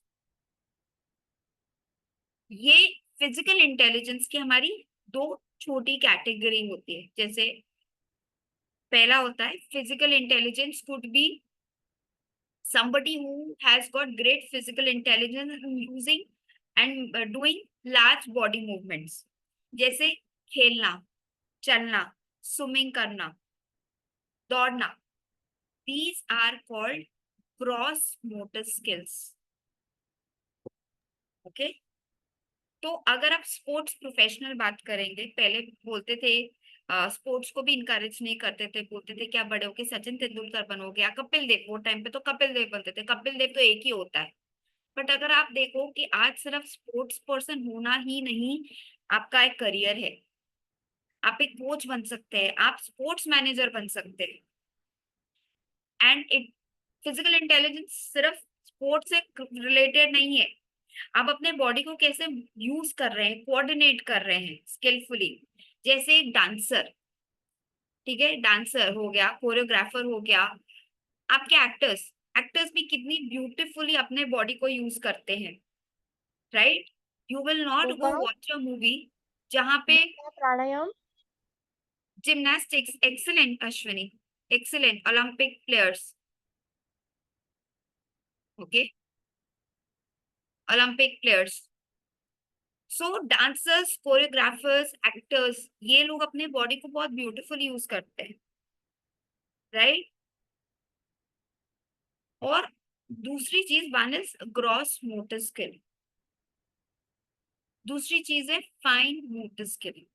Speaker 1: ये फिजिकल इंटेलिजेंस की हमारी दो छोटी कैटेगरी होती है। जैसे पहला होता है physical intelligence could be somebody who has got great physical intelligence in using and doing large body movements, जैसे खेलना, चलना, स्विमिंग करना, दौड़ना। These are called gross motor skills, okay? तो अगर आप स्पोर्ट्स प्रोफेशनल बात करेंगे, पहले बोलते थे स्पोर्ट्स को भी इनकरेज नहीं करते थे, बोलते थे क्या बड़े होके सचिन तेंदुलकर बनोगे या कपिल देव, वो टाइम पे तो कपिल देव बनते थे, कपिल देव तो एक ही होता है। बट अगर आप देखो कि आज सिर्फ स्पोर्ट्स पर्सन होना ही नहीं आपका एक करियर है, आप एक कोच बन सकते हैं, आप स्पोर्ट्स मैनेजर बन सकते हैं। एंड इट फिजिकल इंटेलिजेंस सिर्फ स्पोर्ट्स से रिलेटेड नहीं है, आप अपने बॉडी को कैसे यूज कर रहे हैं, कोऑर्डिनेट कर रहे हैं स्किलफुली। जैसे एक डांसर, ठीक है, डांसर हो गया, कोरियोग्राफर हो गया, आपके एक्टर्स, एक्टर्स भी कितनी ब्यूटीफुली अपने बॉडी को यूज करते हैं, right? You will not go
Speaker 2: yoga,
Speaker 1: watch a movie जहाँ पे
Speaker 2: pranayama,
Speaker 1: gymnastics, excellent Ashwini, excellent Olympic players, okay, Olympic players. So dancers, choreographers, actors, ये लोग अपने बॉडी को बहुत ब्यूटीफुल यूज करते हैं, राइट? और दूसरी चीज one is gross motor skill, दूसरी चीज है fine motor skill.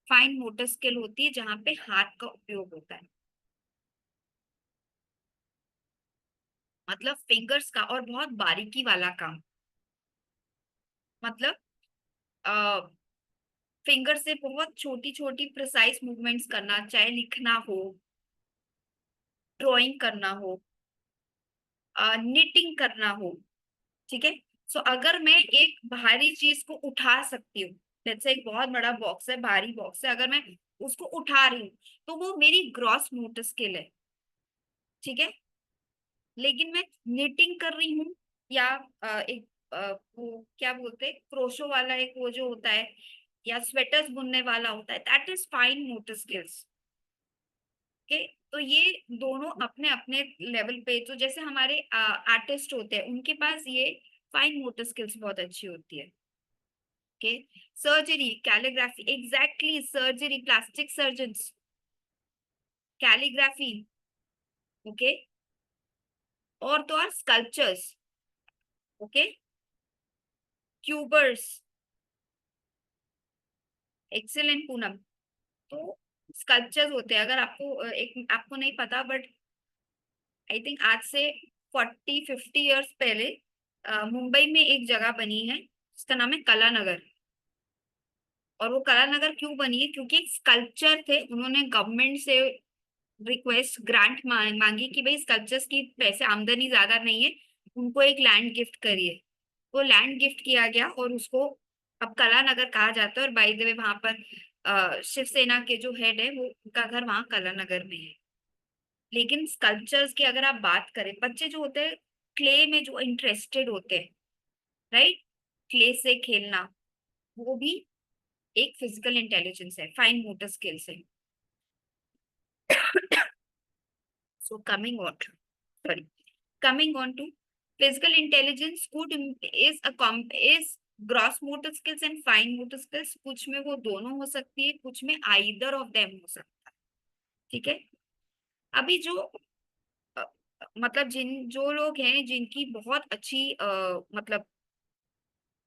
Speaker 1: Fine motor skill होती है जहां पे हाथ का उपयोग होता है, मतलब फिंगर्स का, और बहुत बारीकी वाला काम, मतलब फिंगर से बहुत छोटी छोटी प्रिसाइज मूवमेंट्स करना, चाहे लिखना हो, ड्राइंग करना हो, निटिंग करना हो, ठीक है। सो अगर मैं एक भारी चीज को उठा सकती हूँ, जैसे एक बहुत बड़ा बॉक्स है, भारी बॉक्स है, अगर मैं उसको उठा रही हूँ तो वो मेरी ग्रॉस मोटर स्किल है, ठीक है। लेकिन मैं निटिंग कर रही हूँ, या एक वो क्या बोलते हैं, क्रोशो वाला एक वो जो होता है, या स्वेटर्स बुनने वाला होता है, that is fine motor skills, okay. तो ये दोनों अपने अपने लेवल पे, तो जैसे हमारे आर्टिस्ट होते हैं उनके पास ये फाइन मोटर स्किल्स बहुत अच्छी होती है, okay. Surgery, calligraphy, exactly, surgery, plastic surgeons, calligraphy, okay, और तो और sculptures, okay, cubers, excellent Poonam. तो स्कल्पचर्स होते हैं, अगर आपको एक आपको नहीं पता, बट आई थिंक आज से 40-50 इयर्स पहले मुंबई में एक जगह बनी है जिसका नाम है कला नगर। और वो कला नगर क्यों बनी है, क्योंकि एक स्कल्पचर थे, उन्होंने गवर्नमेंट से रिक्वेस्ट, ग्रांट मांगी कि भाई स्कल्पचर्स की पैसे आमदनी ज्यादा नहीं है, उनको एक लैंड गिफ्ट करिए। वो लैंड गिफ्ट किया गया और उसको अब कला नगर कहा जाता है। और बाय द वे वहां पर शिवसेना के जो हेड है वो, उनका घर वहां कला नगर में है। लेकिन स्कल्पचर्स की अगर आप बात करें, बच्चे जो होते हैं क्ले में जो इंटरेस्टेड होते हैं, राइट, क्ले से खेलना, वो भी एक फिजिकल इंटेलिजेंस है, फाइन मोटर स्किल्स है। So coming on to physical intelligence, could is a is gross motor skills and fine motor skills, कुछ में वो दोनों हो सकती है, कुछ में either of them हो सकता है, ठीक है। अभी जो अ, मतलब जो लोग हैं जिनकी बहुत अच्छी मतलब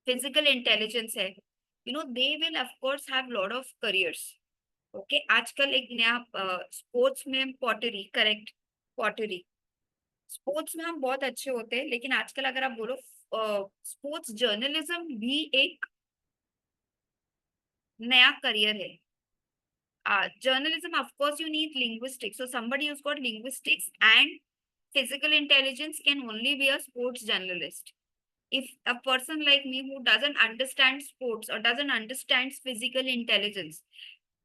Speaker 1: फिजिकल इंटेलिजेंस है, they will of course have lot of careers, okay. आजकल एक नया स्पोर्ट्स में पॉटरी, करेक्ट, पॉटरी, स्पोर्ट्स में हम बहुत अच्छे होते हैं, लेकिन आजकल अगर आप बोलो स्पोर्ट्स जर्नलिज्म भी एक नया करियर है। Journalism, of course, you need linguistics. So somebody who's got linguistics and physical intelligence can only be a sports journalist. If a person like me who doesn't understand sports or doesn't understand physical intelligence,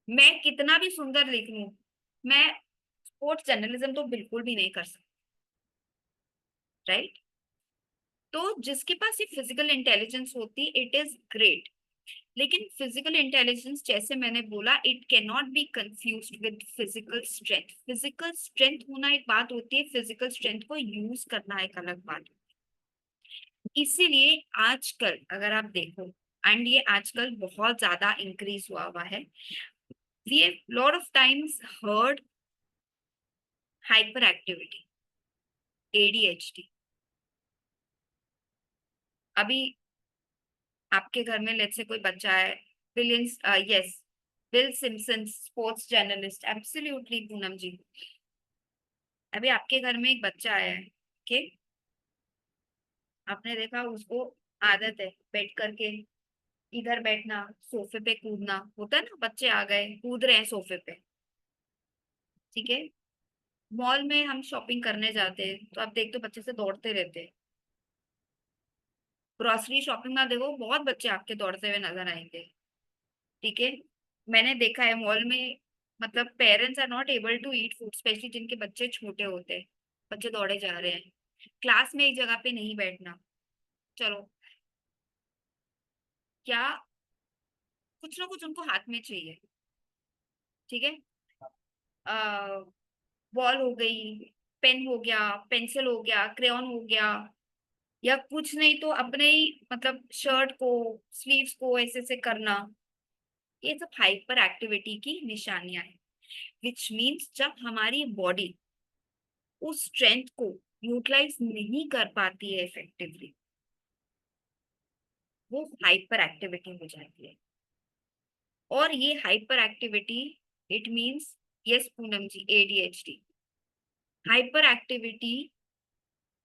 Speaker 1: मैं कितना भी सुंदर लिख लूं, मैं स्पोर्ट्स जर्नलिज्म तो बिल्कुल भी नहीं कर सकती, राइट? तो जिसके पास ये फिजिकल इंटेलिजेंस होती, इट इज ग्रेट। लेकिन फिजिकल इंटेलिजेंस, जैसे मैंने बोला, it can not be confused with physical strength. Physical strength होना एक बात होती है, फिजिकल स्ट्रेंथ को यूज करना एक अलग बात होती है। इसीलिए आजकल अगर आप देखो, एंड ये आजकल बहुत ज्यादा इंक्रीज हुआ है, we have lot of times heard hyperactivity, ADHD। अभी आपके घर में लेट्स से कोई बच्चा है, billions, yes, Bill Simpson, sports journalist, absolutely Poonam ji. अभी आपके घर में एक बच्चा आया है, ओके, आपने देखा उसको आदत है बैठ करके इधर बैठना, सोफे पे कूदना, होता है ना, बच्चे आ गए कूद रहे हैं सोफे पे, ठीक है। मॉल में हम शॉपिंग करने जाते हैं तो आप देखते हो बच्चे से दौड़ते रहते हैं। ग्रोसरी शॉपिंग में देखो बहुत बच्चे आपके दौड़ते हुए नजर आएंगे, ठीक है। मैंने देखा है मॉल में, मतलब parents are not able to eat food, specially जिनके बच्चे छोटे होते हैं, बच्चे दौड़े जा रहे हैं। क्लास में एक जगह पे नहीं बैठना, चलो क्या, कुछ ना कुछ उनको हाथ में चाहिए, ठीक है। बॉल हो गई, पेन हो गया, पेंसिल हो गया, क्रेयॉन हो गया, या कुछ नहीं तो अपने ही मतलब शर्ट को, स्लीव्स को ऐसे से करना, ये सब हाइपर एक्टिविटी की निशानियां हैं। विच मीन्स जब हमारी बॉडी उस स्ट्रेंथ को यूटिलाइज नहीं कर पाती है इफेक्टिवली, वो हाइपर एक्टिविटी हो जाती है। और ये hyperactivity, it means, yes Poonam ji, ADHD। Hyperactivity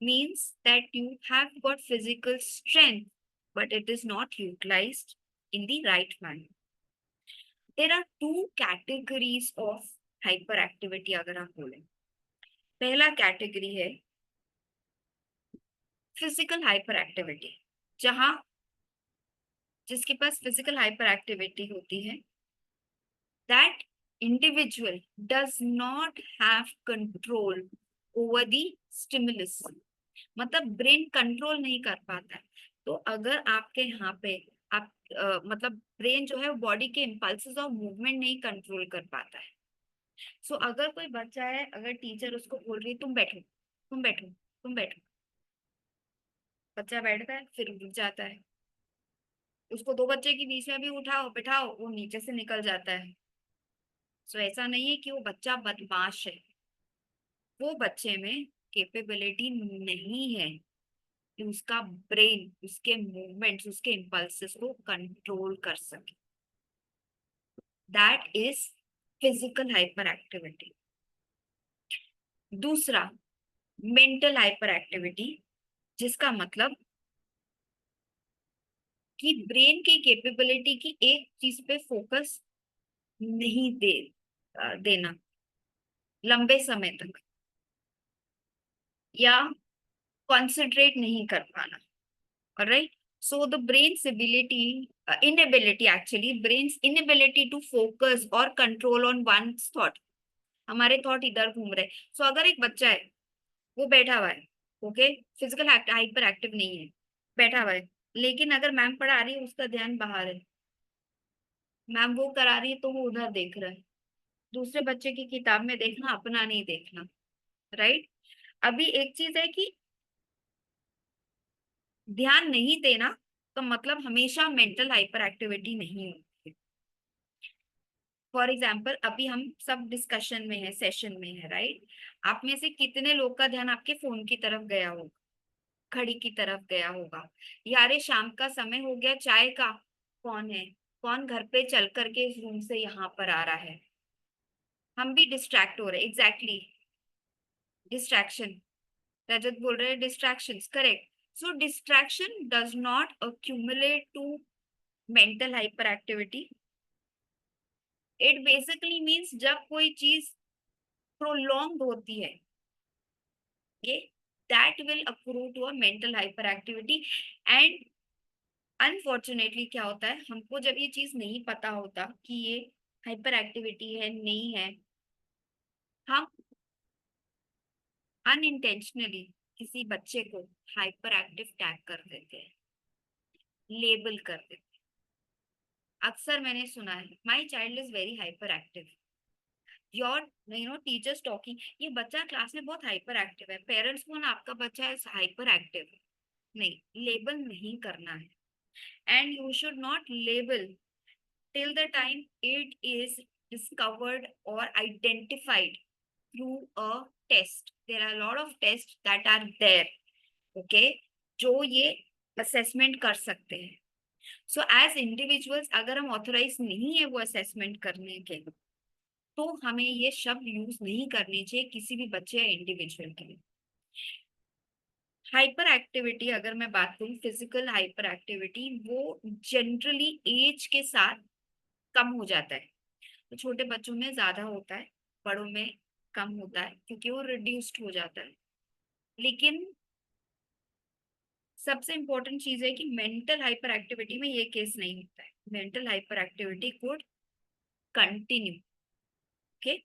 Speaker 1: means that you have got physical strength but it is not utilized in the right manner. There are two categories of hyperactivity अगर हम बोलें। पहला कैटेगरी है फिजिकल हाइपर एक्टिविटी, जहां जिसके पास फिजिकल हाइपर एक्टिविटी होती है, that individual does not have control over the stimulus, मतलब ब्रेन कंट्रोल नहीं कर पाता है। तो अगर आपके यहाँ पे आप मतलब ब्रेन जो है बॉडी के इम्पल्सेस और मूवमेंट नहीं कंट्रोल कर पाता है। सो अगर कोई बच्चा है, अगर टीचर उसको बोल रही है तुम बैठो, तुम बैठो, तुम बैठो, बच्चा बैठता है फिर रुक जाता है। उसको दो बच्चे के बीच में भी उठाओ बिठाओ, वो नीचे से निकल जाता है। सो ऐसा नहीं है कि वो बच्चा बदमाश है, वो बच्चे में कैपेबिलिटी नहीं है कि उसका ब्रेन उसके मूवमेंट्स, उसके इम्पल्सेस को कंट्रोल कर सके। That is physical hyper activity. दूसरा, मेंटल हाइपर एक्टिविटी, जिसका मतलब कि ब्रेन की कैपेबिलिटी की एक चीज पे फोकस नहीं देना लंबे समय तक, या कॉन्सेंट्रेट नहीं कर पाना। Alright, so the brain's inability actually, brain's inability to focus or control on one's thought, हमारे थॉट इधर घूम रहे। सो अगर एक बच्चा है, वो बैठा हुआ है, ओके, फिजिकल हाइपर एक्टिव नहीं है, बैठा हुआ है, लेकिन अगर मैम पढ़ा रही है उसका ध्यान बाहर है, मैम वो करा रही है तो वो उधर देख रहा है, दूसरे बच्चे की किताब में देखना, अपना नहीं देखना, राइट। अभी एक चीज है कि ध्यान नहीं देना तो मतलब हमेशा मेंटल हाइपर एक्टिविटी नहीं होती। फॉर एग्जाम्पल अभी हम सब डिस्कशन में है, सेशन में है, राइट। आप में से कितने लोग का ध्यान आपके फोन की तरफ गया होगा, घड़ी की तरफ गया होगा, यारे शाम का समय हो गया चाय का, कौन है, कौन घर पे चल करके इस रूम से यहाँ पर आ रहा है। हम भी डिस्ट्रैक्ट हो रहे, एग्जैक्टली, डिस्ट्रैक्शन, रजत बोल रहे हैं distraction, correct. So distraction does not accumulate to mental hyperactivity. It basically means जब कोई चीज प्रोलॉन्ग होती है, ये that will accrue to a mental hyperactivity. And unfortunately क्या होता है, हमको जब ये चीज नहीं पता होता कि ये हाइपर एक्टिविटी है नहीं है, हम अनइंटेंशनली किसी बच्चे को हाइपर एक्टिव टैग कर देते हैं, लेबल कर देते हैं। अक्सर मैंने सुना है, my child is very hyper active, your teachers talking, ये बच्चा क्लास में बहुत हाइपर एक्टिव है, पेरेंट्स को ना आपका बच्चा है हाइपर एक्टिव, नहीं, लेबल नहीं करना है। And you should not label till the time it is discovered or identified through a test. There are a lot of tests that are there, okay, जो ये assessment कर सकते हैं। So as individuals अगर हम ऑथोराइज नहीं है वो असेसमेंट करने के, तो हमें ये शब्द यूज नहीं करने चाहिए किसी भी बच्चे या इंडिविजुअल के लिए। हाइपर एक्टिविटी अगर मैं बात करूं, फिजिकल हाइपर एक्टिविटी, वो जनरली एज के साथ कम हो जाता है। तो छोटे बच्चों में ज्यादा होता है, बड़ों में कम होता है क्योंकि वो रिड्यूस्ड हो जाता है। लेकिन सबसे इंपॉर्टेंट चीज है कि मेंटल हाइपर एक्टिविटी में ये केस नहीं होता है। Mental hyperactivity could continue. Okay,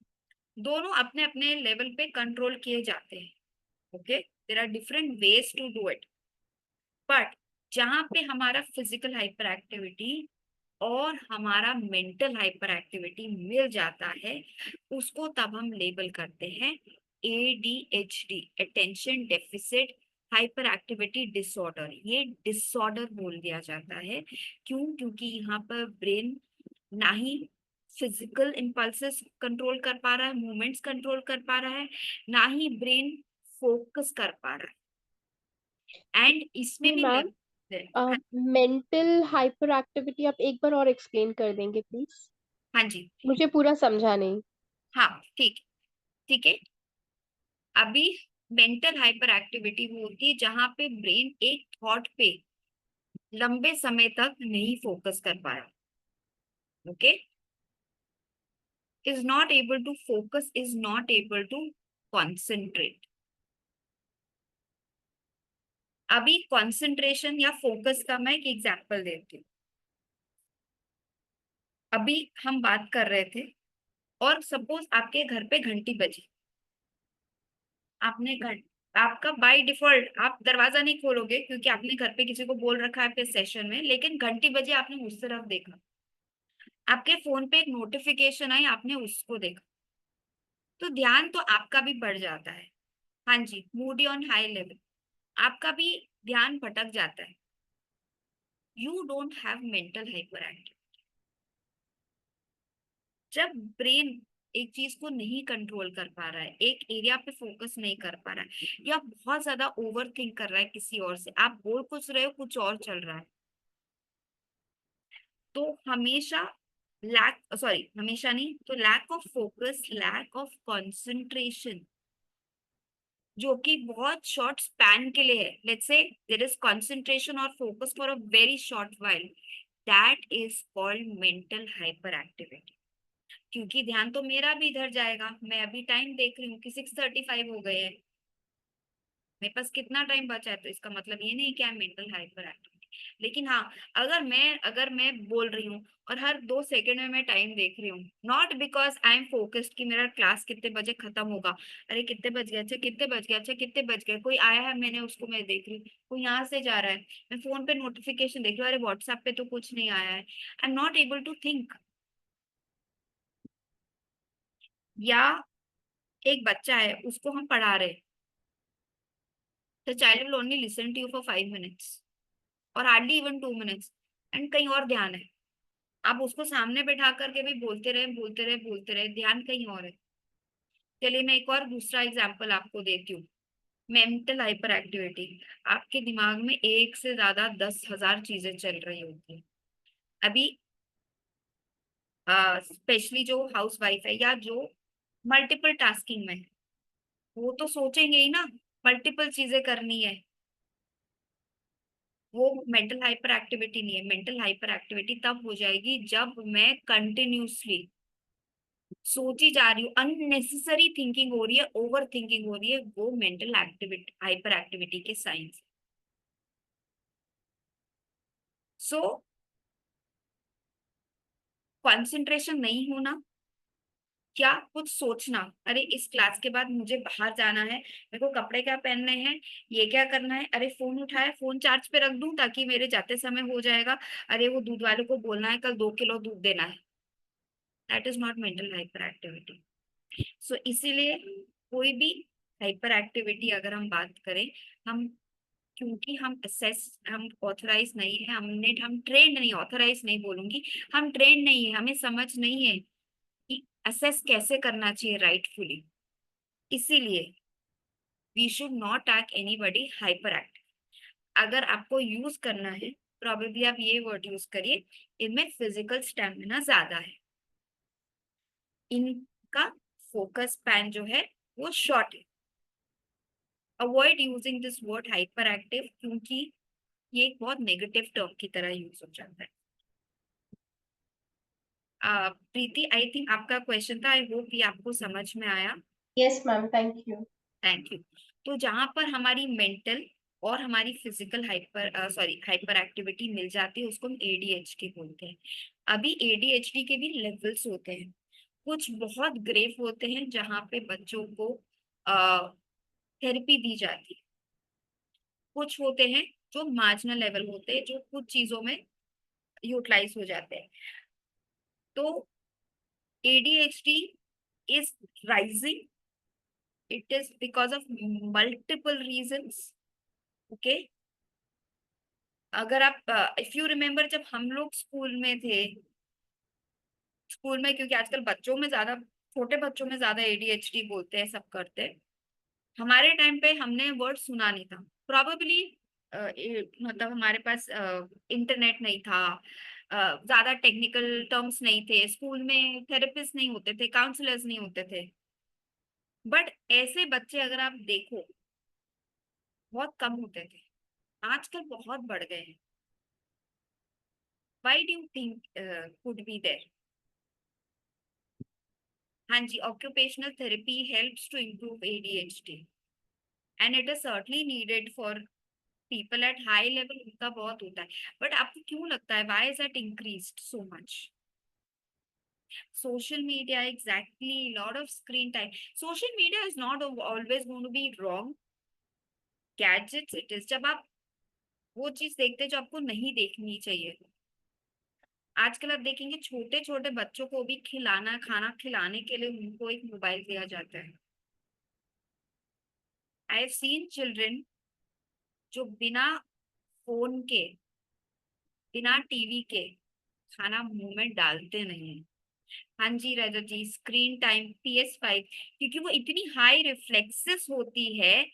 Speaker 1: दोनों अपने अपने लेवल पे कंट्रोल किए जाते हैं। Okay, there are different ways to do it, but जहां पे हमारा फिजिकल हाइपर एक्टिविटी और हमारा मेंटल हाइपर एक्टिविटी मिल जाता है, उसको तब हम लेबल करते हैं ADHD, attention deficit hyper activity disorder. ये डिसऑर्डर बोल दिया जाता है। क्यों? क्योंकि यहाँ पर ब्रेन ना ही फिजिकल इम्पल्सेस कंट्रोल कर पा रहा है, मूवमेंट्स कंट्रोल कर पा रहा है, ना ही ब्रेन फोकस कर पा रहा है। एंड इसमें भी
Speaker 4: मैम, मेंटल हाइपर एक्टिविटी आप एक बार और एक्सप्लेन कर देंगे प्लीज?
Speaker 1: हाँ जी,
Speaker 4: मुझे पूरा समझा नहीं।
Speaker 1: हाँ ठीक, ठीक है। अभी मेंटल हाइपर एक्टिविटी वो होती है जहां पे ब्रेन एक थॉट पे लंबे समय तक नहीं फोकस कर पा रहा। Okay, is not able to focus, is not able to concentrate। अभी कंसंट्रेशन या फोकस का मैं एक एग्जांपल देती हूँ। अभी हम बात कर रहे थे और सपोज आपके घर पे घंटी बजी, आपने आपका बाय डिफॉल्ट आप दरवाजा नहीं खोलोगे क्योंकि आपने घर पे किसी को बोल रखा है फिर सेशन में, लेकिन घंटी बजी, आपने उस तरफ देखा, आपके फोन पे एक नोटिफिकेशन आई, आपने उसको देखा, तो ध्यान तो आपका भी बढ़ जाता है। हाँ जी, मूडी ऑन हाई लेवल, आपका भी ध्यान भटक जाता है। You don't have mental hyper active. जब ब्रेन एक चीज को नहीं कंट्रोल कर पा रहा है, एक एरिया पे फोकस नहीं कर पा रहा है, या बहुत ज्यादा ओवर थिंक कर रहा है किसी और से, आप बोल कुछ रहे हो कुछ और चल रहा है, तो हमेशा लैक, सॉरी हमेशा नहीं, तो lack of focus, lack of concentration, जो कि बहुत शॉर्ट स्पैन के लिए है, let's say there is concentration और focus for a very short while, that is called mental hyperactivity. क्योंकि ध्यान तो मेरा भी इधर जाएगा, मैं अभी टाइम देख रही हूँ कि 6:35 हो गए हैं, मेरे पास कितना टाइम बचा है, तो इसका मतलब ये नहीं कि I am mental hyper activity. लेकिन हाँ, अगर मैं बोल रही हूँ और हर 2 सेकंड में मैं टाइम देख रही हूँ, not because I am focused कि मेरा क्लास कितने बजे खत्म होगा, अरे कितने बज गए, अच्छा कितने बज गए, अच्छा कितने बज गए, कोई आया है मैंने उसको मैं देख रही हूँ, कोई यहाँ से जा रहा है, मैं फोन पे नोटिफिकेशन देख रही हूँ, अरे व्हाट्सएप पे तो कुछ नहीं आया है, I am not able to think. या एक बच्चा है, उसको हम पढ़ा रहे, the child will only listen to you for 5 minutes और हार्डली इवन 2 मिनट्स, एंड कहीं और ध्यान है, आप उसको सामने बैठा करके भी बोलते रहे बोलते रहे बोलते रहे, ध्यान कहीं और है। चलिए मैं एक और दूसरा एग्जाम्पल आपको देती हूँ। मेंटल हाइपर एक्टिविटी, आपके दिमाग में एक से ज्यादा 10,000 चीजें चल रही होती है। अभी स्पेशली जो हाउस वाइफ है या जो मल्टीपल टास्किंग में है, वो तो सोचेंगे ही ना, मल्टीपल चीजें करनी है, वो मेंटल हाइपर एक्टिविटी नहीं है। मेंटल हाइपर एक्टिविटी तब हो जाएगी जब मैं कंटिन्यूसली सोची जा रही हूँ, अननेसेसरी थिंकिंग हो रही है, ओवर थिंकिंग हो रही है, वो मेंटल एक्टिविटी हाइपर एक्टिविटी के साइंस। सो कंसंट्रेशन नहीं होना, क्या कुछ सोचना, अरे इस क्लास के बाद मुझे बाहर जाना है, मेरे को कपड़े क्या पहनने हैं, ये क्या करना है, अरे फोन उठाए, फोन चार्ज पे रख दूं ताकि मेरे जाते समय हो जाएगा, अरे वो दूध वाले को बोलना है कल 2 किलो दूध देना है, that is not mental hyperactivity. So इसीलिए कोई भी हाइपर एक्टिविटी अगर हम बात करें, हम, क्योंकि हम असेस, हम ऑथराइज नहीं है, हम ट्रेंड नहीं, ऑथराइज नहीं बोलूंगी, हम ट्रेंड नहीं है, हमें समझ नहीं है कि असेस कैसे करना चाहिए राइटफुली, इसीलिए we should not tag anybody hyperactive. अगर आपको यूज करना है, प्रॉबेबली आप ये वर्ड यूज करिए, इनमें फिजिकल स्टैमिना ज्यादा है, इनका फोकस स्पैन जो है वो शॉर्ट है। Avoid using this word hyper active, क्योंकि ये एक बहुत नेगेटिव टर्म की तरह यूज हो जाता है। प्रीति, आई थिंक आपका क्वेश्चन था, आई होप ये आपको समझ में आया।
Speaker 4: Yes ma'am, thank you.
Speaker 1: Thank you. तो जहां पर हमारी मेंटल और हमारी फिजिकल हाइपर एक्टिविटी मिल जाती है, उसको हम एडीएचडी बोलते हैं। अभी एडीएचडी के भी लेवल्स होते हैं, कुछ बहुत ग्रेव होते हैं जहां पे बच्चों को थेरेपी दी जाती है, कुछ होते हैं जो मार्जिनल लेवल होते हैं, जो कुछ चीजों में यूटिलाइज हो जाते हैं। तो ADHD is rising, it is because of multiple reasons. Okay, अगर आप इफ यू रिमेम्बर, जब हम लोग स्कूल में थे, स्कूल में क्योंकि आजकल बच्चों में ज्यादा, छोटे बच्चों में ज्यादा एडीएचडी बोलते हैं, सब करते हैं। हमारे टाइम पे हमने वर्ड सुना नहीं था, प्रॉबेबली मतलब हमारे पास इंटरनेट नहीं था, ज्यादा टेक्निकल टर्म्स नहीं थे, स्कूल में थेरेपिस्ट नहीं होते थे, काउंसलर्स नहीं होते थे। बट ऐसे बच्चे अगर आप देखो, बहुत कम होते थे, आजकल बहुत बढ़ गए हैं। Why do you think could be there? हाँ जी, occupational therapy helps to improve ADHD and it is certainly needed for people at high level, उनका बहुत होता है। बट आपको क्यों लगता है why is that increased so much? Social media, exactly, lot of screen time. Social media is not always going to be wrong. Gadgets it is, जब आप वो चीज देखते हैं जो आपको नहीं देखनी चाहिए। आजकल आप देखेंगे छोटे छोटे बच्चों को भी खिलाना, खाना खिलाने के लिए उनको एक मोबाइल दिया जाता है। आई हैव सीन चिल्ड्रन जो बिना फोन के, बिना टीवी के खाना मुंह में डालते नहीं है। हाँ जी राजा जी, स्क्रीन टाइम PS5, क्योंकि वो इतनी हाई रिफ्लेक्सेस होती है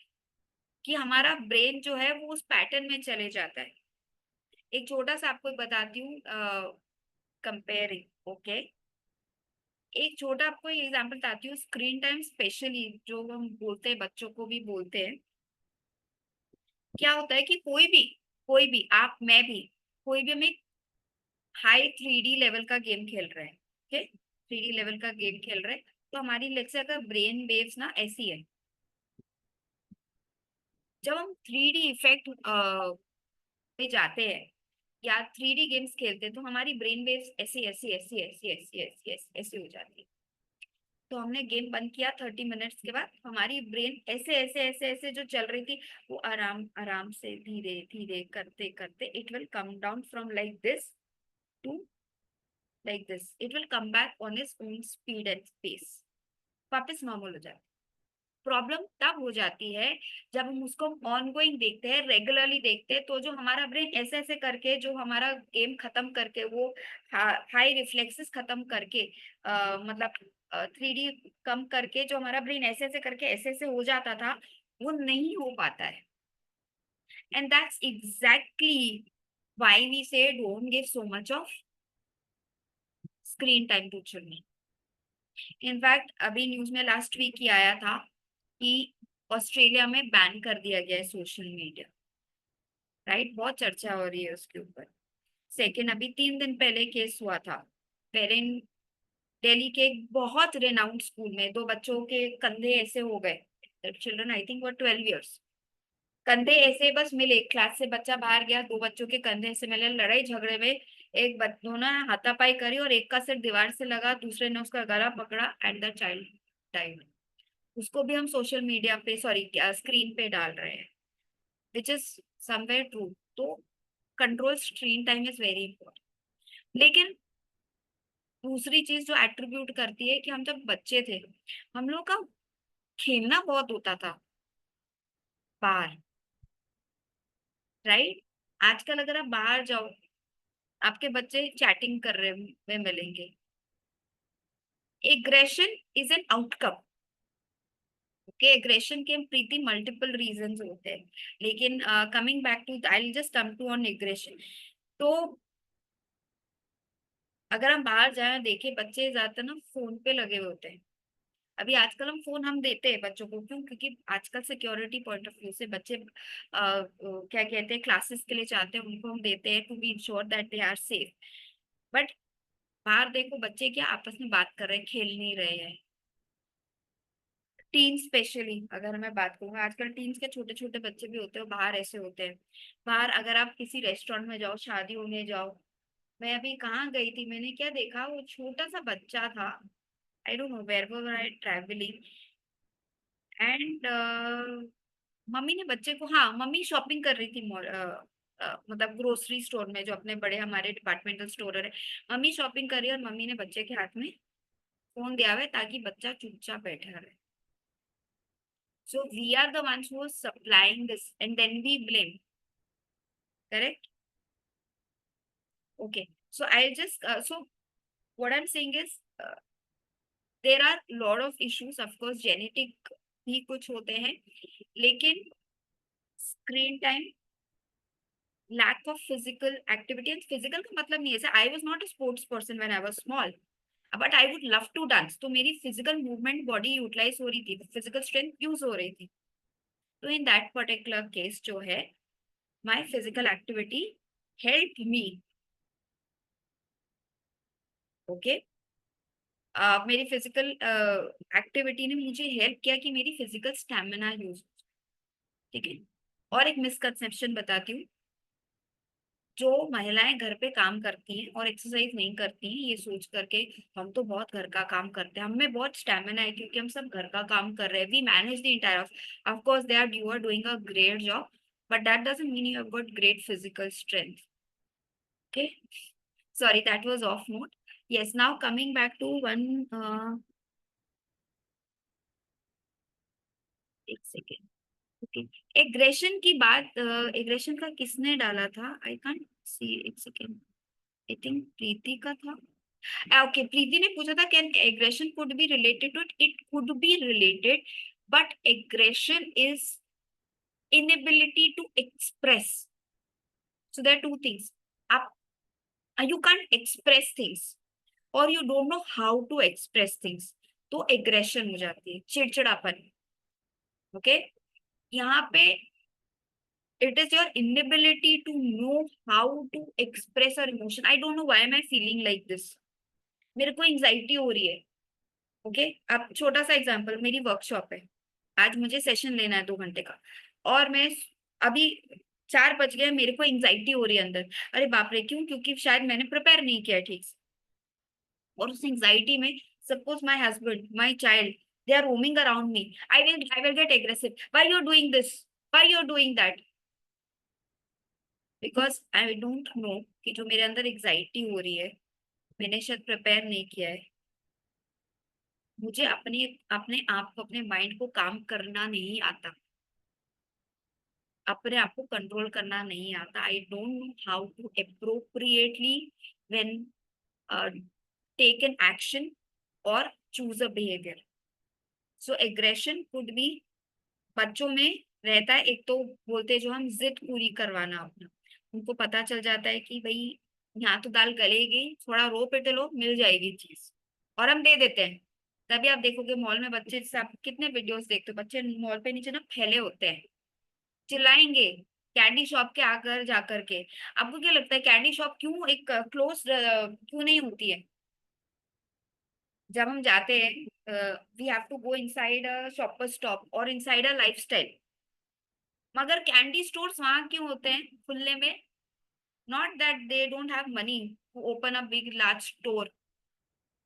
Speaker 1: कि हमारा ब्रेन जो है वो उस पैटर्न में चले जाता है। एक छोटा सा आपको बताती हूँ कंपेयरिंग। ओके, एक छोटा आपको एग्जांपल बताती हूँ। स्क्रीन टाइम स्पेशली जो हम बोलते हैं, बच्चों को भी बोलते हैं, क्या होता है कि कोई भी आप, मैं भी, कोई भी हम एक हाई 3D लेवल का गेम खेल रहे हैं, ओके, 3D लेवल का गेम खेल रहे हैं, तो हमारी लेट्स से अगर ब्रेन वेव्स ना ऐसी है, जब हम 3D इफेक्ट पे जाते हैं या 3D गेम्स खेलते हैं, तो हमारी ब्रेन वेव्स ऐसी ऐसी ऐसी ऐसी ऐसी ऐसी ऐसी ऐसी हो जाती है। तो हमने गेम बंद किया 30 मिनट्स के बाद, हमारी ब्रेन ऐसे ऐसे ऐसे ऐसे जो चल रही थी, वो आराम आराम से धीरे धीरे करते करते it will come down from like this to like this, it will come back on its own speed and space, वापस नॉर्मल हो जाए। प्रॉब्लम तब हो जाती है जब हम उसको ऑन गोइंग देखते हैं, रेगुलरली देखते हैं, तो जो हमारा ब्रेन ऐसे ऐसे करके, जो हमारा गेम खत्म करके, वो हाई रिफ्लेक्सेस खत्म करके, मतलब 3D कम करके, जो हमारा ब्रेन ऐसे ऐसे करके ऐसे ऐसे हो जाता था, वो नहीं हो पाता है। And that's exactly why we say don't give so much of screen time to children. In fact अभी न्यूज में लास्ट वीक ही आया था कि ऑस्ट्रेलिया में बैन कर दिया गया है सोशल मीडिया, राइट, बहुत चर्चा हो रही है उसके ऊपर। सेकेंड, अभी 3 दिन पहले केस हुआ था, पेरेंट, दिल्ली के एक बहुत रेनाउंड स्कूल में 2 बच्चों के कंधे ऐसे हो गए, चिल्ड्रन आई थिंक वो 12 इयर्स, कंधे ऐसे बस मिले, क्लास से बच्चा बाहर गया, 2 बच्चों के कंधे ऐसे मिले, लड़ाई झगड़े में एक बच्चों ने हाथापाई करी और एक का सिर दीवार से लगा, दूसरे ने उसका गला पकड़ा एंड द चाइल्ड डाइड। उसको भी हम सोशल मीडिया पे, सॉरी, स्क्रीन पे डाल रहे हैं, विच इज समवेयर ट्रू। तो control screen time is very important. लेकिन दूसरी चीज जो एट्रीब्यूट करती है कि हम जब बच्चे थे, हम लोग का खेलना बहुत होता था बाहर, राइट। आजकल अगर आप बाहर जाओ, आपके बच्चे चैटिंग कर रहे हुए मिलेंगे। Aggression is an outcome. Okay, aggression के प्रीति मल्टीपल रीजंस होते हैं, लेकिन coming back to, I will just come to on aggression. तो अगर हम बाहर जाए, देखे बच्चे ज्यादातर ना फोन पे लगे हुए होते हैं, अभी आजकल हम फोन हम देते हैं बच्चों को, क्यों? क्योंकि आजकल सिक्योरिटी पॉइंट ऑफ व्यू से बच्चे क्या कहते हैं, क्लासेस के लिए चाहते हैं, उनको हम देते हैं to be insure that they are safe. But बाहर देखो बच्चे क्या आपस में बात कर रहे हैं, खेल नहीं रहे हैं। टीन स्पेशली अगर मैं बात करूँ, आजकल टीन्स के छोटे छोटे बच्चे भी होते हैं, बाहर ऐसे होते हैं। बाहर अगर आप किसी रेस्टोरेंट में जाओ, शादियों में जाओ, मैं अभी कहाँ गई थी, मैंने क्या देखा, वो छोटा सा बच्चा था, I don't know where were I travelling, and mummy ने बच्चे को, हाँ मम्मी शॉपिंग कर रही थी मॉल, मतलब ग्रोसरी स्टोर में, जो अपने बड़े हमारे डिपार्टमेंटल स्टोर है, मम्मी शॉपिंग कर रही है और मम्मी ने बच्चे के हाथ में फोन दिया हुआ है ताकि बच्चा चुपचाप बैठा रहे। So we are the ones who are supplying this and then we blame. Correct? Okay. So I'll just, so what I'm saying is, there are lot of issues, of course, genetic भी कुछ होते हैं, लेकिन screen time, lack of physical activity, and physical का मतलब नहीं है, I was not a sports person when I was small, but I would love to dance, तो मेरी physical movement body utilize हो रही थी, physical strength use हो रही थी, तो in that particular case जो है, my physical activity helped me. Okay, मेरी फिजिकल एक्टिविटी ने मुझे हेल्प किया कि मेरी फिजिकल स्टैमिना यूज, ठीक है। और एक मिसकंसेप्शन बताती हूँ, जो महिलाएं घर पे काम करती हैं और एक्सरसाइज नहीं करती हैं, ये सोच करके हम तो बहुत घर का काम करते हैं, हमें बहुत स्टैमिना है क्योंकि हम सब घर का काम कर रहे हैं, we manage the entire of course they are, you are doing a great job, but that doesn't mean you have got great physical strength. Okay, sorry, that was off note. Yes, now coming back to one, एक सेकेंड। ओके, एग्रेशन की बात, एग्रेशन का किसने डाला था, आई कांट सी, एक सेकेंड, आई थिंक प्रीति का था। ओके, प्रीति ने पूछा था can aggression could be related to it, it could be related, but aggression is inability to express, so there are two things, आप you can't express things or you don't know how to express things, तो एग्रेशन हो जाती है, चिड़चिड़ापन। ओके, यहाँ पे it is your inability to know how to express your emotion. I don't know why am I feeling like this, मेरे को एंजाइटी हो रही है। ओके, अब छोटा सा एग्जांपल, मेरी वर्कशॉप है, आज मुझे सेशन लेना है 2 घंटे का, और मैं अभी 4 बज गए, मेरे को एंजाइटी हो रही है अंदर, अरे बाप रे, क्यों? क्योंकि शायद मैंने प्रिपेयर नहीं किया ठीक से, और उस एंजाइटी में suppose my husband, my child, they are roaming around me, I will get aggressive, why you are doing this, why you are doing that, because I don't know कि जो मेरे अंदर एग्जाइटी हो रही है, मैंने शायद प्रिपेयर नहीं किया है, मुझे अपने अपने आप को, अपने माइंड को काम करना नहीं आता, अपने आप को कंट्रोल करना नहीं आता, I don't know how to appropriately when take an action और choose a behaviour. So aggression could be, बच्चों में रहता है, एक तो बोलते हैं जो हम जिद पूरी करवाना अपना, उनको पता चल जाता है कि भाई यहाँ तो दाल गलेगी, थोड़ा रो पिट लो, मिल जाएगी चीज, और हम दे देते हैं। तभी आप देखोगे मॉल में बच्चे, जैसे आप कितने वीडियोस देखते हो, बच्चे मॉल पे नीचे ना फैले होते हैं, चिल्लाएंगे कैंडी शॉप के आकर जाकर के। आपको क्या लगता है कैंडी शॉप क्यों एक क्लोज क्यों नहीं होती है? जब हम जाते हैं, we have to go inside a shopper stop और इनसाइड अ लाइफस्टाइल, मगर कैंडी स्टोर्स वहां क्यों होते हैं खुले में? Not that they don't have money to open a big large store,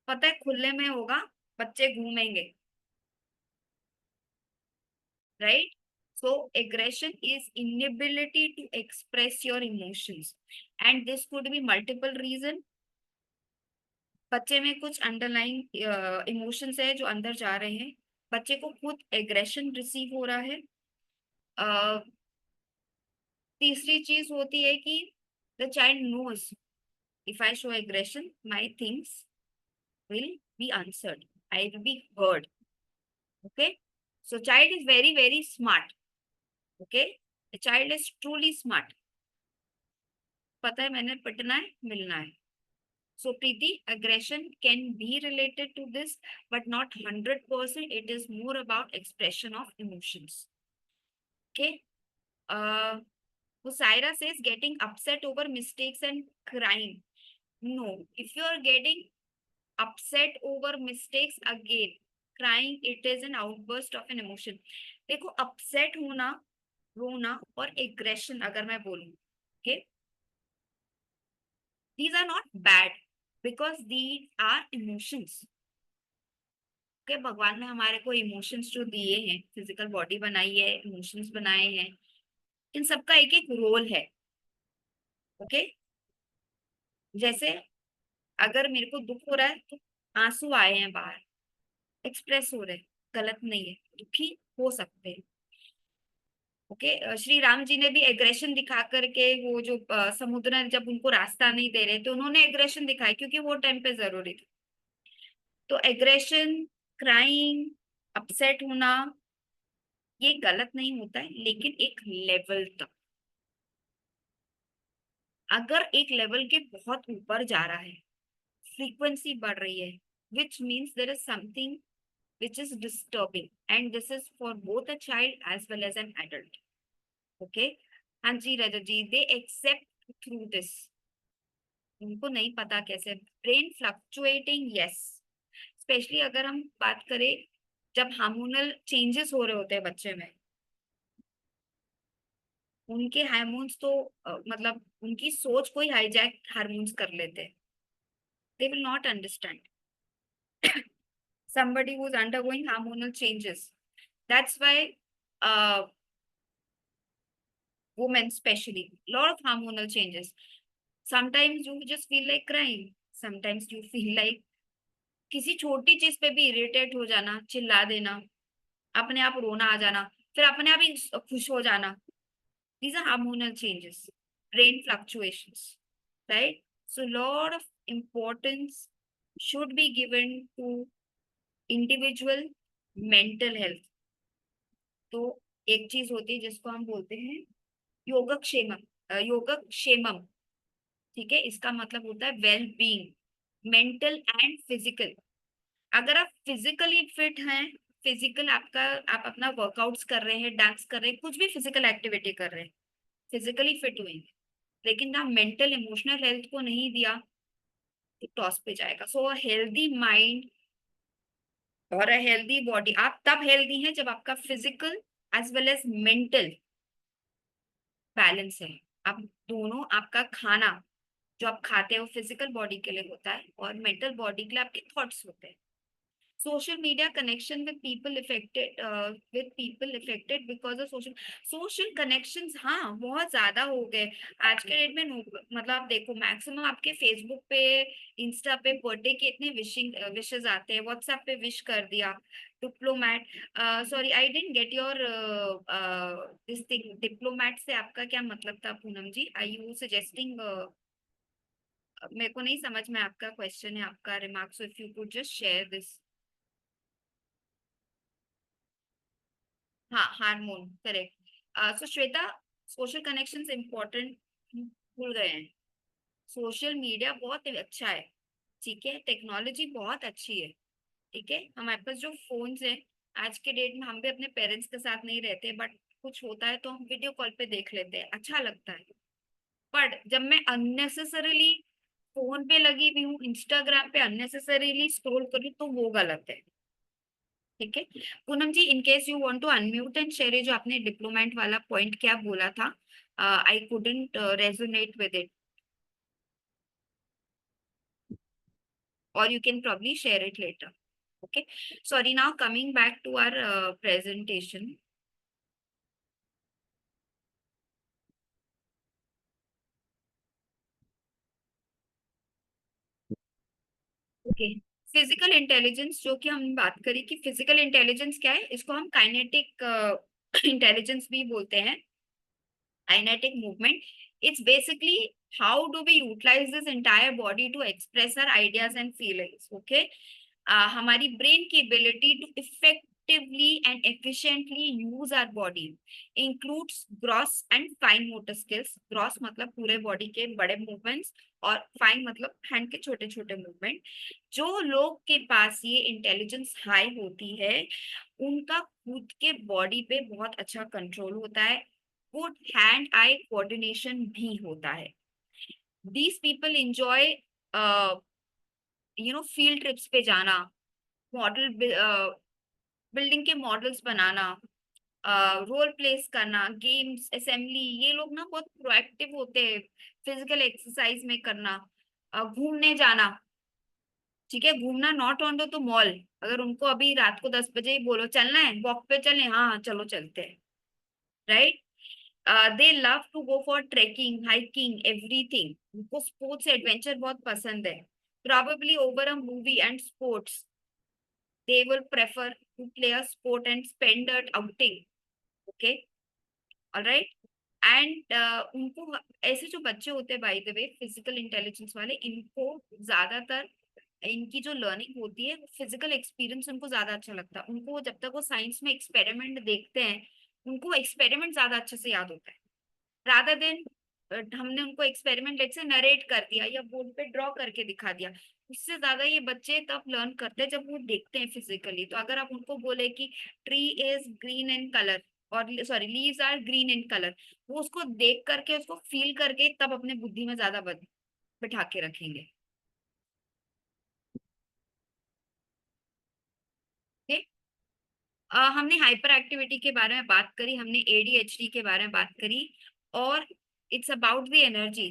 Speaker 1: पता है खुले में होगा, बच्चे घूमेंगे, right? So aggression is inability to express your emotions, and this could be multiple reason, बच्चे में कुछ अंडरलाइन इमोशंस है जो अंदर जा रहे हैं, बच्चे को खुद एग्रेशन रिसीव हो रहा है। तीसरी चीज होती है कि the child knows if I show aggression, my things will be answered, I will be heard. Okay, so child is very very smart. Okay, the child is truly smart, पता है मैंने पिटना है, मिलना है, So Preeti, aggression can be related to this, but not 100%. It is more about expression of emotions. Okay. Husaira says getting upset over mistakes and crying. No, if you are getting upset over mistakes again, crying, it is an outburst of an emotion. देखो upset होना, रोना और aggression अगर मैं बोलूं, okay, these are not bad because these are emotions. Okay, भगवान ने हमारे को इमोशंस जो दिए हैं, फिजिकल बॉडी बनाई है, इमोशंस बनाए हैं, इन सबका एक एक रोल है. ओके, जैसे अगर मेरे को दुख हो रहा है तो आंसू आए हैं बाहर, एक्सप्रेस हो रहे हैं, गलत नहीं है, दुखी हो सकते हैं. ओके, श्री राम जी ने भी एग्रेशन दिखा करके, वो जो समुद्र जब उनको रास्ता नहीं दे रहे तो उन्होंने एग्रेशन दिखाई क्योंकि वो टाइम पे जरूरी था. तो एग्रेशन, क्राइंग, अपसेट होना ये गलत नहीं होता है, लेकिन एक लेवल तक. अगर एक लेवल के बहुत ऊपर जा रहा है, फ्रीक्वेंसी बढ़ रही है, which means there is something which is disturbing, and this is for both a child as well as an adult. Okay, हाँ जी रजत जी, they accept through this. उनको नहीं पता कैसे. ब्रेन फ्लक्चुएटिंग, यस, स्पेशली अगर हम बात करें जब हार्मोनल चेंजेस हो रहे होते हैं बच्चे में, उनके हार्मोन्स तो मतलब उनकी सोच कोई हाईजैक हार्मोन्स कर लेते हैं. They will not understand. Somebody who's undergoing hormonal changes. That's why women especially, lot of hormonal changes. Sometimes you just feel like crying. Sometimes you feel like किसी छोटी चीज पे भी इरिटेट हो जाना, चिल्ला देना, अपने आप रोना आ जाना, फिर अपने आप ही खुश हो जाना. These are hormonal changes, brain fluctuations, right? So lot of importance should be given to individual mental health. तो एक चीज होती है जिसको हम बोलते हैं योगक्षेमम, योगक्षेमम. ठीक है, इसका मतलब होता है well being, mental and physical. अगर आप फिजिकली फिट हैं, फिजिकल आपका, आप अपना वर्कआउट्स कर रहे हैं, डांस कर रहे हैं, कुछ भी फिजिकल एक्टिविटी कर रहे हैं, फिजिकली फिट हुए, लेकिन आप मेंटल इमोशनल हेल्थ को नहीं दिया तो टॉस पे जाएगा. सो हेल्दी माइंड और अ हेल्दी बॉडी, आप तब हेल्दी हैं जब आपका physical as well as mental balance है. आप दोनों, आपका खाना जो आप खाते हो फिजिकल बॉडी के लिए होता है और मेंटल बॉडी के लिए आपके थॉट्स होते हैं. Social media connection with people affected because of social connections. हाँ, बहुत ज्यादा हो गए आज के डेट में. मतलब आप देखो, मैक्सिमम आपके फेसबुक पे, इंस्टा पे बर्थडे के इतने विशेस आते हैं, व्हाट्सएप पे विश कर दिया. Diplomat, sorry I didn't get your this thing. Diplomat से आपका क्या मतलब था पूनम जी? आई यू सजेस्टिंग, मेरे को नहीं समझ में आपका क्वेश्चन है, आपका remark. So if you could just share this. हाँ, हार्मोन, करेक्ट. सो श्वेता, सोशल कनेक्शंस इम्पोर्टेंट भूल गए हैं. सोशल मीडिया बहुत अच्छा है, ठीक है, टेक्नोलॉजी बहुत अच्छी है, ठीक है. हमारे पास जो फोन्स है आज के डेट में, हम भी अपने पेरेंट्स के साथ नहीं रहते, बट कुछ होता है तो हम वीडियो कॉल पे देख लेते हैं, अच्छा लगता है. बट जब मैं अननेसेसरीली फोन पे लगी हुई हूँ, इंस्टाग्राम पे अननेसेसरीली स्क्रॉल करूँ, तो वो गलत है. ठीक है Poonam ji, in case you want to unmute and share, जो आपने डिप्लोमेट वाला पॉइंट क्या बोला था, I couldn't resonate with it, और you can probably share it later. Okay, sorry, now coming back to our presentation. Okay, physical intelligence, जो कि हम बात करी कि फिजिकल इंटेलिजेंस क्या है, इसको हम काइनेटिक इंटेलिजेंस भी बोलते हैं. Kinetic movement, it's basically how do we utilize this entire body to express our ideas and feelings. Okay, हमारी ब्रेन की ability to effect effectively and efficiently use our body includes gross and fine motor skills. Gross मतलब पूरे बॉडी के बड़े मूवमेंट्स और फाइन मतलब हैंड के छोटे छोटे मूवमेंट. जो लोग के पास ये इंटेलिजेंस हाई होती है उनका खुद के बॉडी पे बहुत अच्छा कंट्रोल होता है. गुड हैंड आई कोऑर्डिनेशन भी होता है. These people enjoy field trips पे जाना, मॉडल बिल्डिंग के मॉडल्स बनाना, रोल प्लेस करना, गेम्स असेंबली. ये लोग ना बहुत प्रोएक्टिव होते हैं फिजिकल एक्सरसाइज में करना. घूमने जाना, ठीक है, घूमना नॉट ऑन टू मॉल. अगर उनको अभी रात को 10 बजे ही बोलो चलना है वॉक पे चलें, हाँ चलो चलते हैं, right. They love to go for trekking, hiking, everything. उनको स्पोर्ट्स एडवेंचर बहुत पसंद है. Probably over a movie and sports, they will prefer to play a sport and spend that outing. Okay, all right. And उनको ऐसे जो बच्चे होते हैं by the way physical intelligence वाले, इनको ज्यादातर इनकी जो लर्निंग होती है फिजिकल एक्सपीरियंस उनको ज्यादा अच्छा लगता है. उनको जब तक वो साइंस में एक्सपेरिमेंट देखते हैं उनको एक्सपेरिमेंट ज्यादा अच्छे से याद होता है रादर देन हमने उनको एक्सपेरिमेंट लेट से नरेट कर दिया या बोर्ड पे ड्रॉ करके दिखा दिया. उससे ज्यादा ये बच्चे तब लर्न करते हैं जब वो देखते हैं फिजिकली. तो अगर आप उनको बोले कि tree is green in colour और sorry leaves are green in colour, वो उसको देख करके उसको फील करके तब अपने बुद्धि में ज्यादा बिठा के रखेंगे. okay? हमने हाइपर एक्टिविटी के बारे में बात करी, हमने ADHD के बारे में बात करी और इट्स अबाउट द एनर्जी.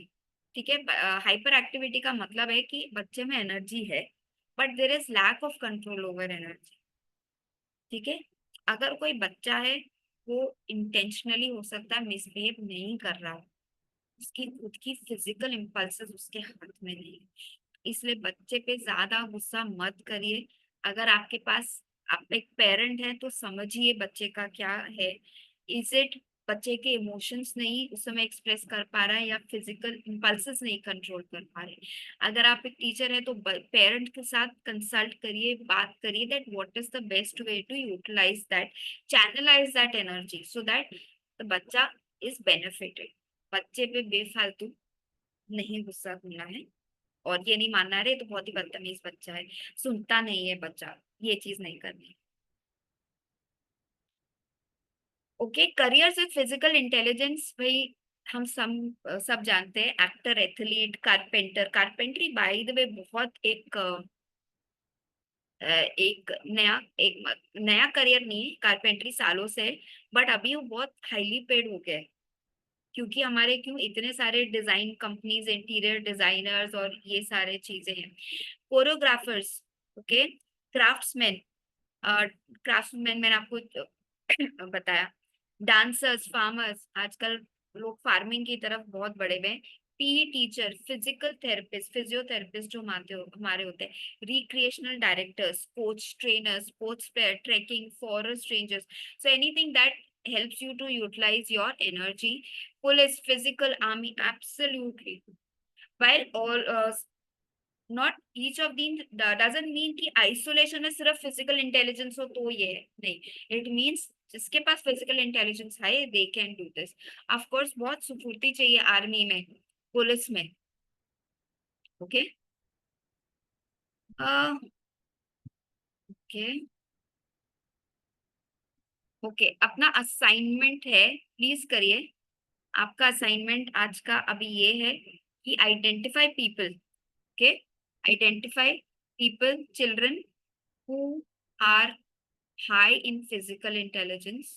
Speaker 1: ठीक है, हाइपर एक्टिविटी का मतलब है कि बच्चे में एनर्जी है but there is lack of control over energy. ठीक है, अगर कोई बच्चा है वो इंटेंशनली हो सकता है मिसबिहेव नहीं कर रहा हो, उसकी खुद की फिजिकल इम्पल्सेस उसके हाथ में नहीं, इसलिए बच्चे पे ज्यादा गुस्सा मत करिए. अगर आपके पास आप एक पेरेंट है तो समझिए बच्चे का क्या है. इज इट बच्चे के इमोशंस नहीं उस समय एक्सप्रेस कर पा रहा है या फिजिकल इम्पल्सेस नहीं कंट्रोल कर पा रहे. अगर आप एक टीचर है तो पेरेंट के साथ कंसल्ट करिए, बात करिए that what is the best way to utilise that, channelise that energy so that the बच्चा इज बेनिफिटेड. बच्चे पे बेफालतू नहीं गुस्सा करना है और ये नहीं मानना रहे तो बहुत ही बदतमीज बच्चा है, सुनता नहीं है बच्चा, ये चीज नहीं करनी. ओके, करियर से फिजिकल इंटेलिजेंस भाई हम सब जानते हैं. Actor, athlete, carpenter. Carpentry by the way बहुत एक नया करियर नहीं है, कारपेंट्री सालों से, बट अभी वो बहुत हाईली पेड हो गया है क्योंकि हमारे इतने सारे डिजाइन कंपनीज, इंटीरियर डिजाइनर्स और ये सारे चीजें हैं. Choreographers, okay, craftsman. क्राफ्ट्समैन मैंने आपको बताया. डांसर्स, फार्मर्स, आजकल लोग फार्मिंग की तरफ बहुत बढ़े हुए हैं. PE teacher, physical therapist, physiotherapist जो हमारे होते हैं. Recreational directors, coach, trainers, sports player, trekking, forest rangers. So anything that helps you to utilize your energy. Police, physical, army, absolutely. While all not each of these doesn't mean कि isolation में सिर्फ physical intelligence हो तो ये है, नहीं. It means जिसके पास physical intelligence है they can do this. Of course बहुत सुफूर्ती चाहिए आर्मी में, पुलिस में. Okay, okay, okay. अपना असाइनमेंट है, प्लीज करिए. आपका असाइनमेंट आज का अभी ये है कि identify people. Okay, identify people, children who are high in physical intelligence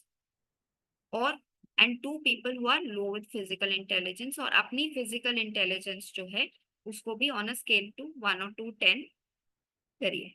Speaker 1: और and 2 people who are low with physical intelligence. और अपनी physical intelligence जो है उसको भी on a scale to 1 or 2 10 करिए.